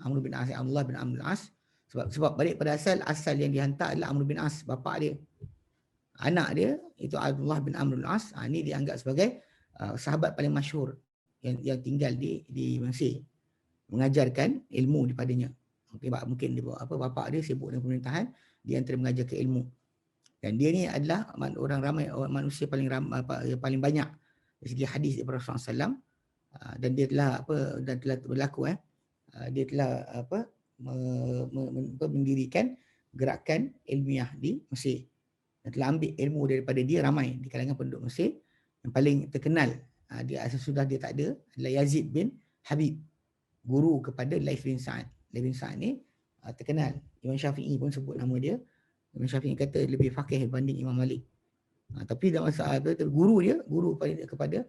Abdullah bin Amr bin As sebab balik pada asal yang dihantar adalah Amr bin As, bapa dia. Anak dia itu Abdullah bin Amr bin As. Ini dianggap sebagai sahabat paling masyhur yang tinggal di Mesir, mengajarkan ilmu daripadanya. Mungkin bapa dia sibuk dengan pemerintahan, dia antara mengajarkan ilmu. Dan dia ni adalah orang ramai, manusia paling banyak dari segi hadis daripada Rasulullah SAW. Dan dia telah berlaku dia telah mendirikan gerakan ilmiah di Mesir. Dan telah ambil ilmu daripada dia ramai di kalangan penduduk Mesir. Yang paling terkenal dia sesudah dia tak ada adalah Yazid bin Habib, guru kepada Laith bin Sa'ad. Laith bin Sa'ad ni terkenal. Imam Syafi'i pun sebut nama dia. Imam Syafi'i kata lebih faqih berbanding Imam Malik. Tapi dalam masa guru kepada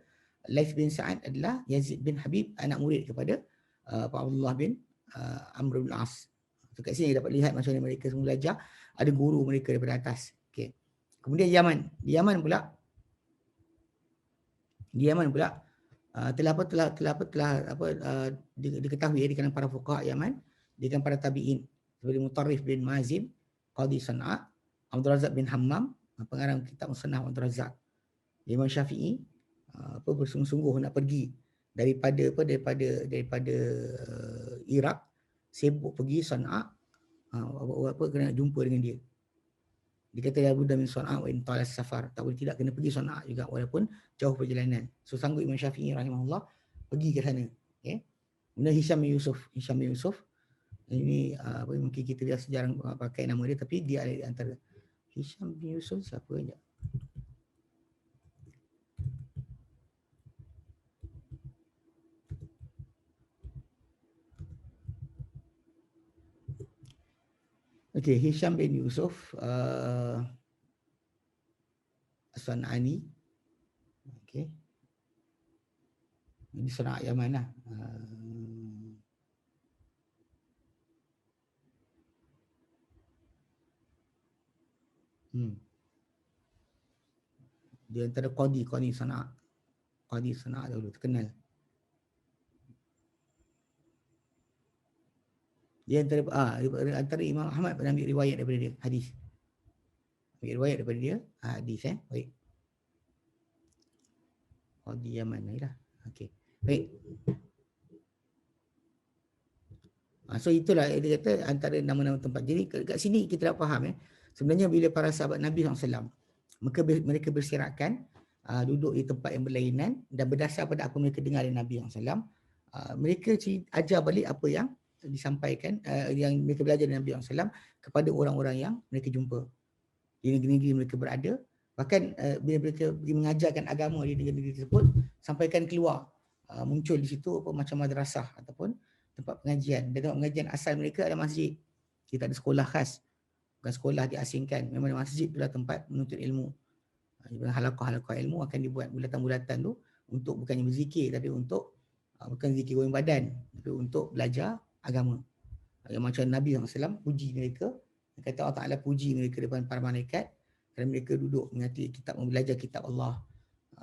Laith bin Sa'ad adalah Yazid bin Habib, anak murid kepada Pak Abdullah bin Amr bin As. So, kat sini dapat lihat macam mana mereka semua belajar, ada guru mereka daripada atas. Okay. Kemudian Yaman. Di Yaman pula diketahui di kalangan para fuqaha Yaman, di kalangan para tabi'in seperti Mutarrif bin Mazim, Qadi Sana'a, Abdul Razak bin Hammam, pengarang kitab Musannaf Abdul Razak. Imam Syafi'i bersungguh-sungguh nak pergi daripada Iraq, sibuk pergi Sana'a, kena jumpa dengan dia. Dia kata ya Buddha min Sana'a wa in tala safar, tak boleh tidak kena pergi Sana'a juga walaupun jauh perjalanan. So sanggup Imam Syafi'i rahimahullah pergi ke sana. Okay. Kemudian Hisham bin Yusuf ini mungkin kita biasa jarang pakai nama dia, tapi dia ada di antara. Hisham bin Yusuf siapa je? Okey, Hisham bin Yusuf As-San'ani. Okey. Ini Sana'a Yaman lah. Dia antara Qadi Sana'a. Qadi Sana'a dulu terkenal. Dia antara Imam Ahmad pernah ambil riwayat daripada dia, hadis. Ambil riwayat daripada dia, hadis. Baik. Qadi Yaman lah. Okey. Baik. So itulah dia kata antara nama-nama tempat. Jadi kat sini kita dah faham sebenarnya bila para sahabat Nabi SAW, mereka bersirakan duduk di tempat yang berlainan dan berdasar pada apa mereka dengar dari Nabi SAW, mereka ajar balik apa yang disampaikan, yang mereka belajar dari Nabi SAW kepada orang-orang yang mereka jumpa di negeri-negeri mereka berada. Bahkan bila mereka pergi mengajarkan agama di negeri-negeri tersebut, sampaikan keluar, muncul di situ macam madrasah ataupun tempat pengajian. Dan tempat pengajian asal mereka adalah masjid. Kita ada sekolah khas, bukan sekolah diasingkan. Memang masjid itulah tempat menuntut ilmu. Halaqah ilmu akan dibuat bulatan-bulatan tu untuk bukannya berzikir, tapi untuk bukan zikir goyang badan, tapi untuk belajar agama. Yang macam Nabi SAW puji mereka, kata Allah Ta'ala puji mereka depan para malaikat kerana mereka duduk mengingati kitab, belajar kitab Allah,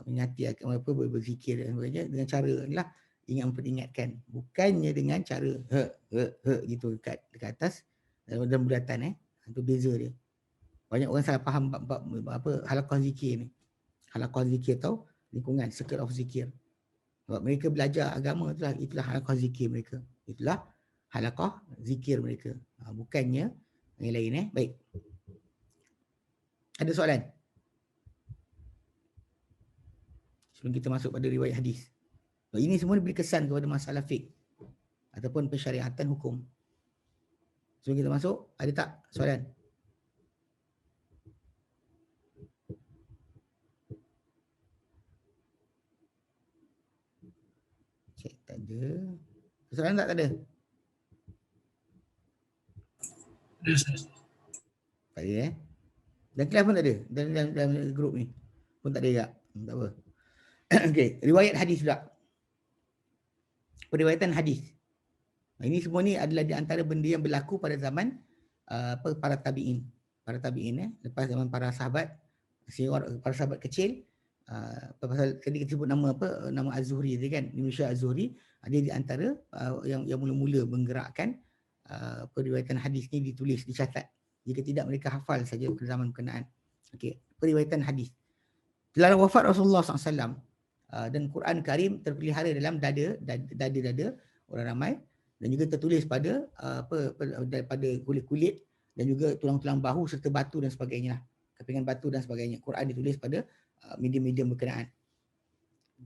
mengingati apa, berzikir dan sebagainya dengan cara inilah ingin memperingatkan, bukannya dengan cara gitu dekat atas dalam bulatan. Itu beza dia. Banyak orang salah faham bab apa halaqah zikir ni. Halaqah zikir atau lingkungan circle of zikir. Sebab mereka belajar agama itulah halaqah zikir mereka. Itulah halaqah zikir mereka. Bukannya yang lain. Baik. Ada soalan? Sebelum kita masuk pada riwayat hadis. Ini semua diberi kesan kepada masalah fiqh ataupun pensyariatan hukum. Sebelum kita masuk, ada tak soalan? Cek, tak ada. Soalan tak ada? Tak ada Dan kelas pun tak ada. Dalam grup ni pun tak ada juga. Tak apa. Okey, riwayat hadis pula. Periwayatan hadis. Ini semua ni adalah di antara benda yang berlaku pada zaman para tabi'in. Para tabi'in lepas zaman para sahabat, para sahabat kecil. Pasal tadi kita sebut nama apa, nama Az-Zuhri tadi kan, Ibn Syihab Az-Zuhri, dia di antara yang mula-mula menggerakkan periwayatan hadis ni ditulis, dicatat. Jika tidak mereka hafal saja pada zaman berkenaan. Okey, periwayatan hadis. Setelah wafat Rasulullah SAW, dan Quran Karim terpelihara dalam dada orang ramai dan juga tertulis pada pada kulit-kulit dan juga tulang-tulang bahu serta batu dan sebagainya, kepingan batu dan sebagainya. Quran ditulis pada medium-medium berkenaan.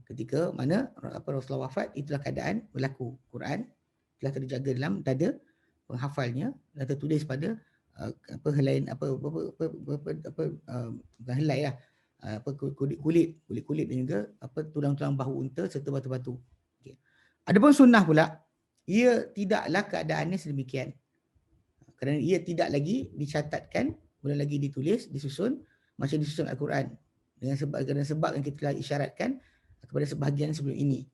Ketika mana Rasulullah wafat, itulah keadaan berlaku. Quran telah terjaga dalam dada penghafalnya dan tertulis pada apa helai bukan helai lah, kulit-kulit dan juga tulang-tulang bahu unta serta batu-batu. Okay. Adapun sunnah pula, ia tidaklah keadaannya sedemikian. Kerana ia tidak lagi dicatatkan, belum lagi ditulis, disusun macam disusun Al-Quran. Dengan sebab yang kita telah isyaratkan kepada sebahagian sebelum ini.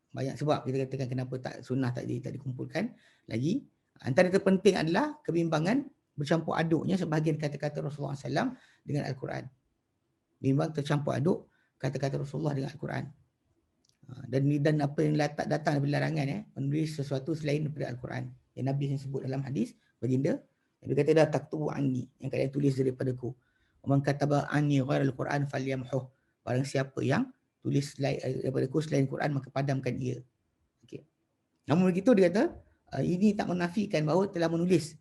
Banyak sebab kita katakan kenapa sunnah tak dikumpulkan lagi. Antara terpenting adalah kebimbangan bercampur aduknya sebahagian kata-kata Rasulullah SAW dengan Al-Quran. Bimbang tercampur aduk kata-kata Rasulullah dengan Al-Quran. Dan apa yang datang daripada larangan, menulis sesuatu selain daripada Al-Quran. Yang Nabi yang sebut dalam hadis, baginda, Nabi kata dah taktubu anni, yang kalian tulis daripadaku. Man kataba anni ghairal Quran falyamhuh. Barang siapa yang tulis daripadaku selain Quran, maka padamkan ia. Okay. Namun begitu dia kata, ini tak menafikan bahawa telah menulis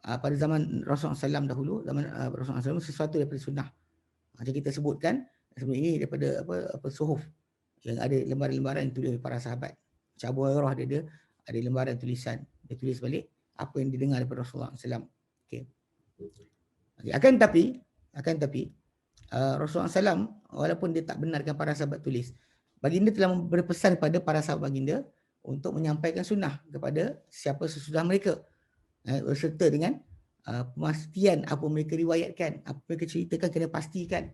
pada zaman Rasulullah SAW dahulu, zaman Rasulullah SAW sesuatu daripada sunnah. Macam kita sebutkan sebelum ini daripada suhuf yang ada lembaran-lembaran yang tulis oleh para sahabat. Macam Abu Hurairah ada lembaran tulisan, dia tulis balik apa yang didengar daripada Rasulullah SAW. Okay. Akan tapi Rasulullah SAW walaupun dia tak benarkan para sahabat tulis, baginda telah berpesan kepada para sahabat baginda untuk menyampaikan sunnah kepada siapa sesudah mereka, berserta dengan pemastian apa mereka riwayatkan, apa mereka ceritakan kena pastikan.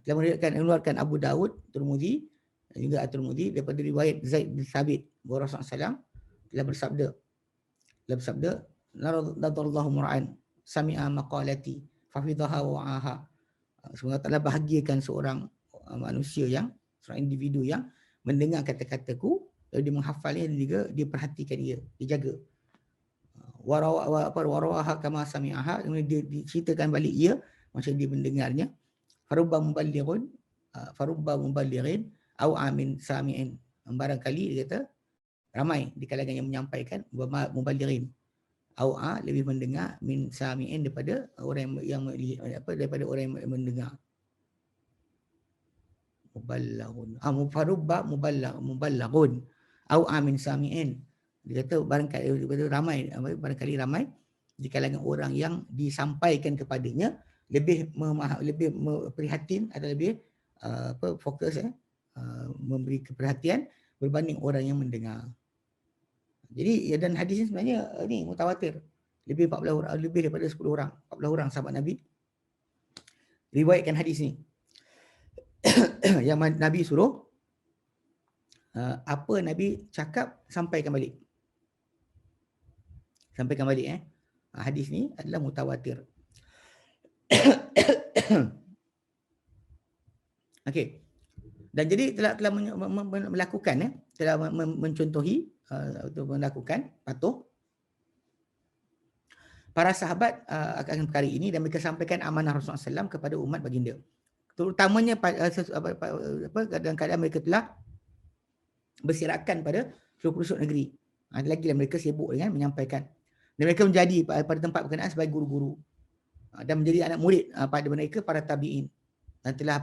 Telah mengeluarkan Abu Daud, Tirmizi dan juga At-Tirmizi daripada riwayat Zaid bin Thabit bahawa Rasulullah SAW telah bersabda nadarallahu mur'an sami'a maqalati fahidhaha wa'aha. Semoga Allah bahagiakan seorang manusia seorang individu yang mendengar kata-kataku, lalu dia menghafalnya dan juga dia perhatikan dia jaga. Warawaha kama sami'aha, kemudian dia diceritakan balik ia macam dia mendengarnya. Farubba muballighin au amin sami'in. Barangkali dia kata ramai di kalangan yang menyampaikan muballighin. Au lebih mendengar min sami'in daripada orang yang daripada orang yang mendengar. Muballaghun. Farubba muballaghun au amin sami'in. Dia kata barangkali ramai di kalangan orang yang disampaikan kepadanya lebih prihatin atau lebih fokus memberi perhatian berbanding orang yang mendengar. Jadi dan hadis ini sebenarnya ni mutawatir. Lebih 14 orang, lebih daripada 10 orang, 14 orang sahabat Nabi riwayatkan hadis ni. Yang Nabi suruh apa Nabi cakap sampaikan balik. Hadis ni adalah mutawatir. Okey. Dan jadi telah melakukan telah mencontohi atau melakukan patuh para sahabat akan perkara ini dan mereka sampaikan amanah Rasulullah SAW kepada umat baginda. Terutamanya dalam keadaan mereka telah bersirakan pada pelosok negeri. Lagi-lagi mereka sibuk dengan menyampaikan. Dan mereka menjadi pada tempat berkenaan sebagai guru-guru. Dan menjadi anak murid pada mereka para tabi'in. Dan telah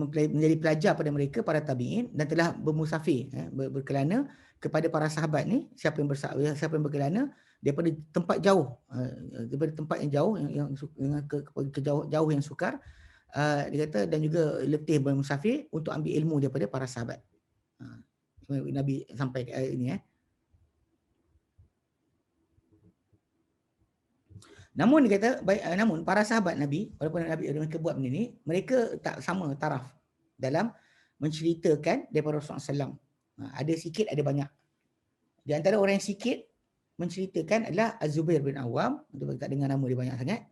menjadi pelajar pada mereka para tabi'in dan telah bermusafir berkelana kepada para sahabat ni, siapa yang berkelana daripada tempat jauh, daripada tempat yang jauh ke jauh yang sukar, dia kata, dan juga letih bermusafir untuk ambil ilmu daripada para sahabat. Nabi sampai ini Namun dia kata, namun para sahabat Nabi, walaupun Nabi mereka buat benda ni, mereka tak sama taraf dalam menceritakan daripada Rasulullah SAW. Ada sikit, ada banyak. Di antara orang yang sikit menceritakan adalah Az-Zubair bin Awam, untuk tak dengar nama dia banyak sangat.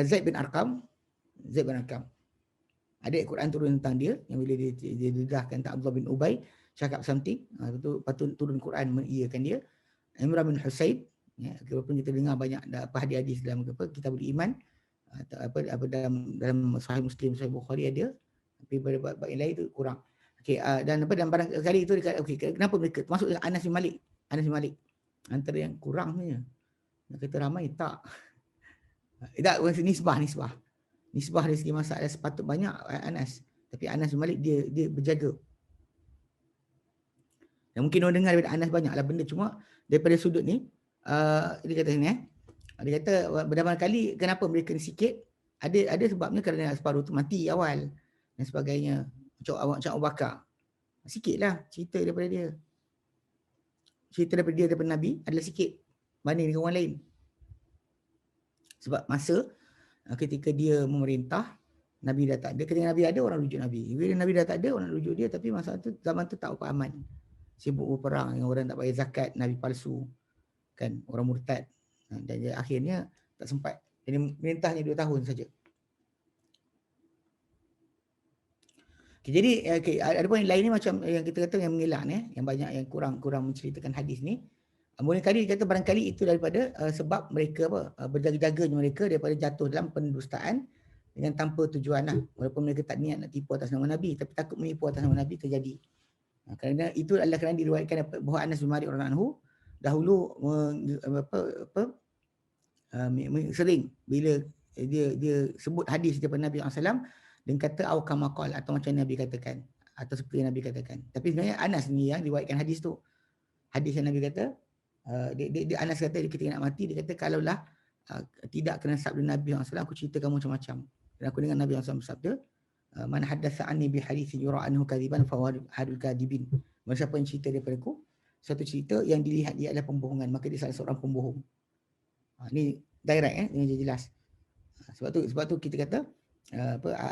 Zaid bin Arqam. Ada Al-Quran turun tentang dia, yang bila dia dedahkan tentang Abdullah bin Ubay, cakap something, patut turun Quran mengiyakan dia. Imran bin Husayn, walaupun kita dengar banyak hadis dalam kitab iman, dalam Sahih Muslim, Sahih Bukhari ada, tapi pada bab yang lain itu kurang. Okey, dan barangkali itu kenapa mereka termasuk Anas bin Malik. Antara yang kurang sebenarnya. Nak kata ramai tak. Tak, nisbah. nisbah dari segi masalah sepatut banyak Anas. Tapi Anas bin Malik dia berjaga. Dan mungkin orang dengar daripada Anas banyaklah benda, cuma daripada sudut ni dia kata ni dia kata beberapa kali kenapa mereka ni sikit, ada sebabnya kerana separuh tu mati awal dan sebagainya. Macam Abu Bakar. Sikitlah cerita daripada dia. Cerita daripada dia daripada Nabi adalah sikit banding dengan orang lain. Sebab masa ketika dia memerintah, Nabi dah tak ada. Ketika Nabi ada, orang rujuk Nabi. Bila Nabi dah tak ada, orang rujuk dia. Tapi masa tu, zaman tu tak apa aman. Sibuk berperang dengan orang tak bayar zakat, Nabi palsu. Kan, orang murtad. Dan dia akhirnya tak sempat. Jadi merintahnya 2 tahun saja. Okay, jadi ada pun yang lain ni macam yang kita kata yang mengelak ni, yang banyak yang kurang menceritakan hadis ni. Mungkin kali dia kata barangkali itu daripada sebab mereka berjaga-jaganya mereka daripada jatuh dalam pendustaan dengan tanpa tujuan lah. Walaupun mereka tak niat nak tipu atas nama Nabi, tapi takut menipu atas nama Nabi terjadi. Kerana itu adalah kerana diriwayatkan bahawa Anas bin Malik radhiyallahu anhu dahulu sering bila dia sebut hadis daripada Nabi SAW, dia kata au kama qala, atau macam Nabi katakan, atau seperti Nabi katakan. Tapi sebenarnya Anas ni yang riwayatkan hadis tu. Hadis yang Nabi kata, Anas kata ketika nak mati, dia kata kalaulah tidak kena sabda Nabi SAW, aku cerita kamu macam-macam. Dan aku dengar Nabi SAW bersabda, man haddatsa anni bi haditsin yura anhu kadiban fa huwa hadul kadibin. Siapa yang cerita daripada aku satu cerita yang dilihat dia adalah pembohongan, maka dia salah seorang pembohong. Ni direct dengan jelas. Sebab tu kita kata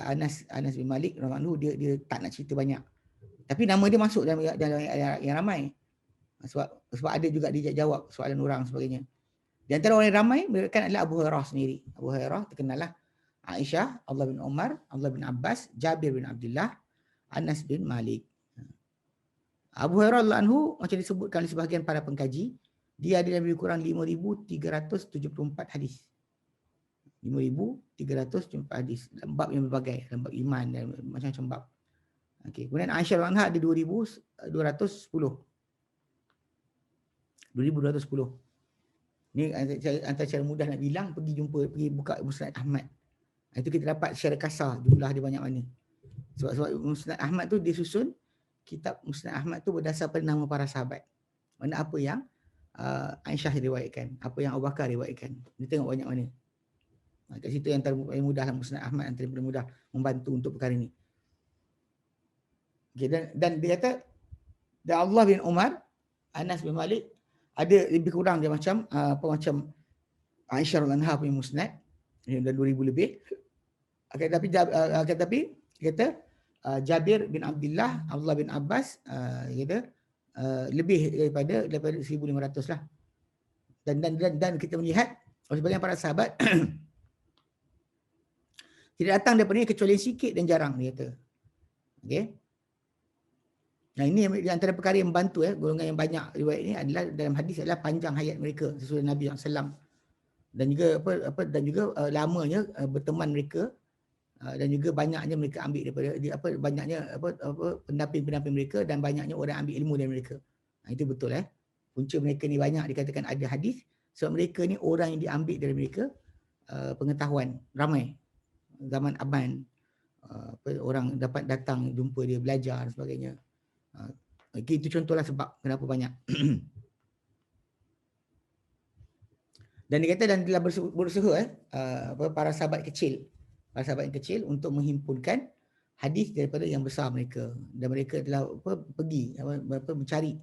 Anas bin Malik radhiyallahu anhu dia tak nak cerita banyak. Tapi nama dia masuk dalam yang ramai. Sebab ada juga dia jawab soalan orang sebagainya. Di antara orang yang ramai kan adalah Abu Hurairah sendiri. Abu Hurairah terkenal lah. Aisyah, Abdullah bin Umar, Abdullah bin Abbas, Jabir bin Abdullah, Anas bin Malik. Abu Hurairah radhiyallahu anhu macam disebutkan oleh sebahagian para pengkaji, dia ada lebih kurang 5,374 hadis. 5,374 hadis. Dalam bab yang berbagai, dalam bab iman dan macam-macam bab. Okey, kemudian Aisyah radhiyallahu anha ada 2,210. 2,210. Ni antara cara mudah nak bilang, pergi buka Musnad Ahmad. Itu kita dapat secara kasar jumlah dia banyak mana. Sebab Musnad Ahmad tu dia susun, kitab Musnad Ahmad tu berdasar pada nama para sahabat. Mana apa yang Aisyah riwayatkan, apa yang Abu Bakar riwayatkan. Dia tengok banyak mana. Kat situ yang paling mudah lah Musnad Ahmad, yang paling mudah membantu untuk perkara ni. Okay, dan dia kata, dan Abdullah bin Umar, Anas bin Malik, ada lebih kurang dia macam macam Aisyah radhiyallahu anha punya musnad, dan 2,000 lebih. Tapi dia kata Jabir bin Abdullah, Abdullah bin Abbas, dia kata lebih daripada 1,500 lah. Dan kita melihat sebagian para sahabat tidak datang daripada ni kecuali sikit dan jarang, dia kata. Okey. Nah, ini di antara perkara yang membantu golongan yang banyak riwayat ini adalah dalam hadis adalah panjang hayat mereka sesuai Nabi SAW. Dan juga lamanya berteman mereka, dan juga banyaknya mereka ambil daripada banyaknya pendamping-pendamping mereka, dan banyaknya orang ambil ilmu dari mereka. Itu betul punca mereka ni banyak dikatakan ada hadis sebab mereka ni orang yang diambil dari mereka pengetahuan ramai. Zaman aman, orang dapat datang jumpa dia, belajar dan sebagainya. Itu contohlah sebab kenapa banyak. Dan dia kata, dan telah berusaha para sahabat kecil yang kecil untuk menghimpunkan hadis daripada yang besar mereka, dan mereka telah pergi mencari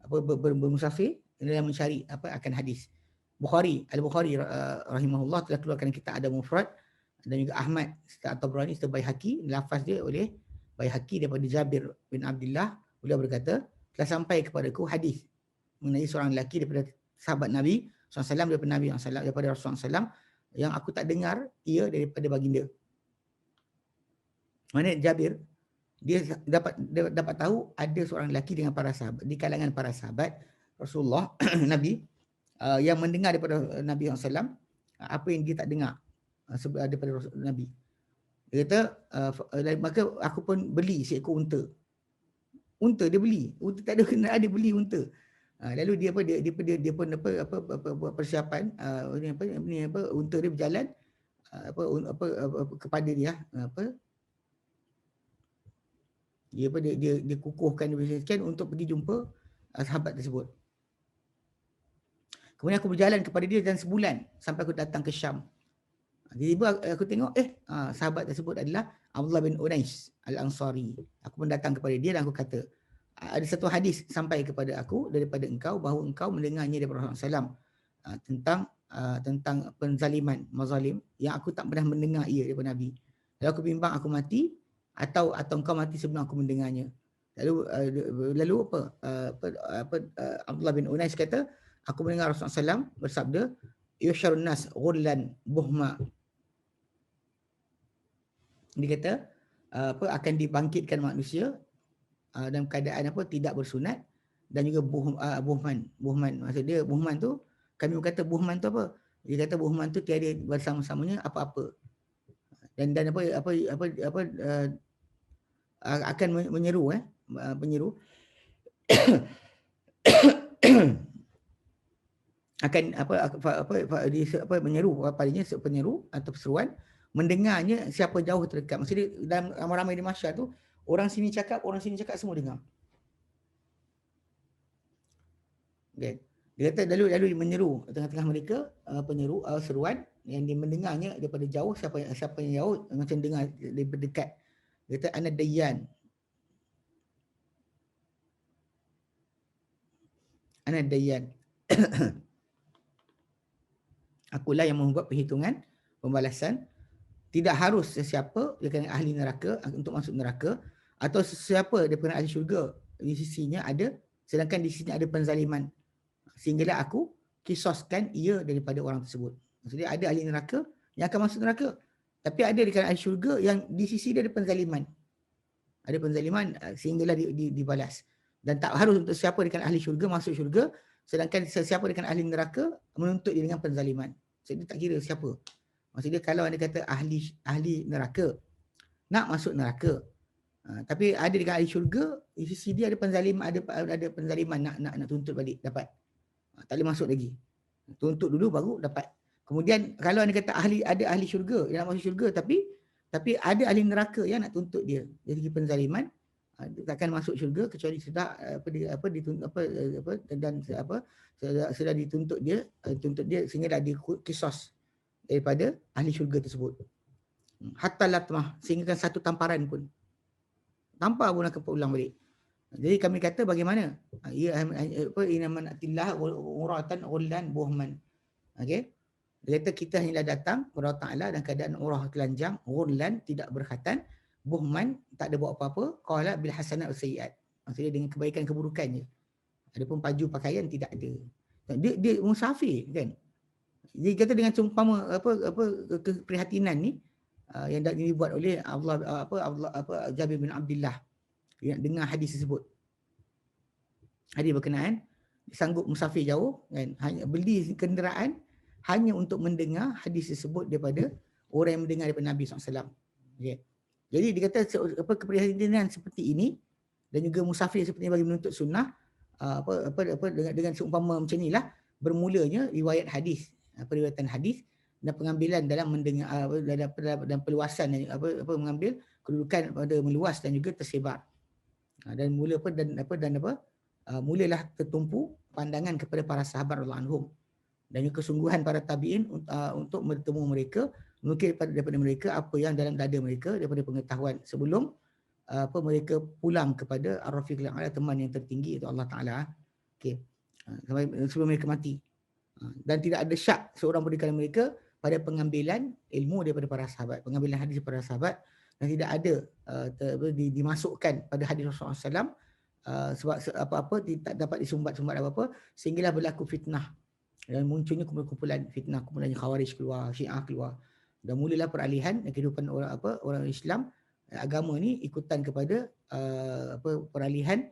bermusafir dan mencari akan hadis. Al-Bukhari rahimahullah telah keluarkan kitab Adab Mufrad, dan juga Ahmad atau Tabrani serta Baihaqi, lafaz dia oleh Baihaqi daripada Jabir bin Abdullah. Beliau berkata, telah sampai kepadaku hadis mengenai seorang lelaki daripada sahabat Nabi SAW, daripada Rasulullah SAW, yang aku tak dengar ia daripada baginda. Mana Jabir, dia dapat tahu ada seorang lelaki dengan para sahabat, di kalangan para sahabat Rasulullah Nabi, yang mendengar daripada Nabi SAW apa yang dia tak dengar daripada Nabi. Dia kata, maka aku pun beli seekor unta. Dia beli. Unta tak ada kenaan, dia beli unta. Lalu dia pun persiapan unta dia berjalan kepada dia dia kukuhkan, dia persiskan untuk pergi jumpa sahabat tersebut. Kemudian aku berjalan kepada dia dan sebulan sampai aku datang ke Syam. Tiba-tiba aku tengok sahabat tersebut adalah Abdullah bin Unais Al-Ansari. Aku pun datang kepada dia dan aku kata, ada satu hadis sampai kepada aku daripada engkau bahawa engkau mendengarnya daripada Rasulullah SAW tentang penzaliman, mazalim, yang aku tak pernah mendengar ia daripada Nabi. Lalu aku bimbang aku mati atau engkau mati sebelum aku mendengarnya. Lalu Abdullah bin Unais kata, aku mendengar Rasulullah SAW bersabda, yusyarun nas ghullan buhma. Dia kata akan dibangkitkan manusia dalam keadaan tidak bersunat dan juga buhman. Maksud dia buhman tu, kami berkata buhman tu apa? Dia kata buhman tu tiada bersama-samanya apa-apa. Dan akan menyeru penyeru akan menyeru padanya penyeru atau seruan mendengarnya siapa jauh terdekat. Maksudnya dalam ramai-ramai di masyarakat tu, orang sini cakap semua dengar. Okay. Dia kata lalu menyeru tengah-tengah mereka penyeru seruan yang dia mendengarnya daripada jauh, siapa yang jauh macam dengar daripada dekat. Dia kata ana dayyan. Ana dayyan. Akulah yang membuat perhitungan pembalasan. Tidak harus sesiapa daripada ahli neraka untuk masuk neraka, atau sesiapa daripada ahli syurga di sisinya ada, sedangkan di sisinya ada penzaliman, sehinggalah aku kisoskan ia daripada orang tersebut. Maksudnya ada ahli neraka yang akan masuk neraka, tapi ada di kalangan ahli syurga yang di sisi dia ada penzaliman. Ada penzaliman sehinggalah dibalas. Dan tak harus untuk siapa di kalangan ahli syurga masuk syurga, sedangkan sesiapa di kalangan ahli neraka menuntut dia dengan penzaliman. Jadi tak kira siapa. Maksudnya kalau anda kata ahli neraka nak masuk neraka, tapi ada di ahli syurga, di sisi dia ada penzaliman, ada penzaliman nak tuntut balik, dapat. Tak boleh masuk lagi. Tuntut dulu baru dapat. Kemudian kalau anda kata ada ahli syurga yang nak masuk syurga, tapi ada ahli neraka yang nak tuntut dia, dari segi penzaliman, takkan masuk syurga kecuali sudah sudah dituntut dia, sehingga dah dikisos daripada ahli syurga tersebut. Hatta latmah, sehingga satu tamparan pun. Tampar pun akan ulang balik. Jadi kami kata bagaimana? Inna man atillah uratan ghullan buhman. Okey. Dia kata kita hanya datang kepada Allah Ta'ala dan keadaan urah telanjang, ghullan, tidak berkhatan, buhman, tak ada buat apa-apa, qala bil hasanat was sayyiat. Maksudnya dengan kebaikan keburukan je. Adapun baju pakaian tidak ada. Dia musafir kan. Jadi kata dengan seumpama keprihatinan ni yang dibuat oleh Jabir bin Abdullah yang dengar hadis tersebut. Hadis berkenaan sanggup musafir jauh kan, hanya beli kenderaan hanya untuk mendengar hadis tersebut daripada orang yang mendengar daripada Nabi SAW. Okay. Jadi dia kata keprihatinan seperti ini dan juga musafir seperti ini bagi menuntut sunnah dengan seumpama macam inilah bermulanya riwayat hadis, periwayatan hadis dan pengambilan dalam mendengar dan peluasan mengambil kedudukan pada meluas dan juga tersebar. Dan mulalah tertumpu pandangan kepada para sahabat radhiyallahu anhum dan juga kesungguhan para tabi'in untuk bertemu mereka, menukil daripada mereka apa yang dalam dada mereka daripada pengetahuan sebelum mereka pulang kepada Ar-Rafiqul A'la, teman yang tertinggi itu Allah Ta'ala. Okay. Sebelum mereka mati. Dan tidak ada syak seorang pun di kalangan mereka pada pengambilan ilmu daripada para sahabat, pengambilan hadis daripada para sahabat, dan tidak ada dimasukkan pada hadis Rasulullah SAW sebab apa-apa tidak dapat disumbat-sumbat apa-apa, sehinggalah berlaku fitnah dan munculnya kumpulan fitnah, kumpulan Khawarij keluar, Syiah keluar, dan mulalah peralihan kehidupan orang Islam agama ni ikutan kepada peralihan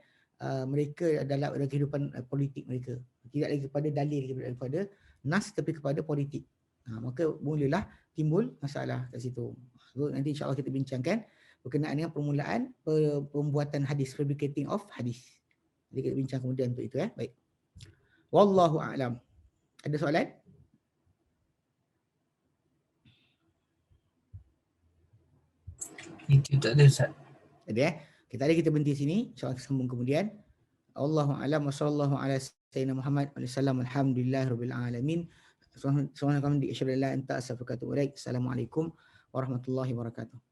mereka dalam kehidupan politik mereka, tidak lagi kepada dalil daripada nas tapi kepada politik. Maka mulalah timbul masalah kat situ. Nanti insya-Allah kita bincangkan berkenaan dengan permulaan pembuatan hadis, fabricating of hadis. Jadi kita bincang kemudian untuk itu Baik. Wallahu a'lam. Ada soalan? YouTube tak ada Ustaz. Ada kita ada, kita berhenti sini, insya-Allah sambung kemudian. Allahu a'lam wa sallallahu ala sayyidina Muhammad wa sallam, alhamdulillahirabbil alamin. Subhanallah, asyhadu an la ilaha illa anta, astaghfiruka wa atubu ilaik. Assalamualaikum warahmatullahi wabarakatuh.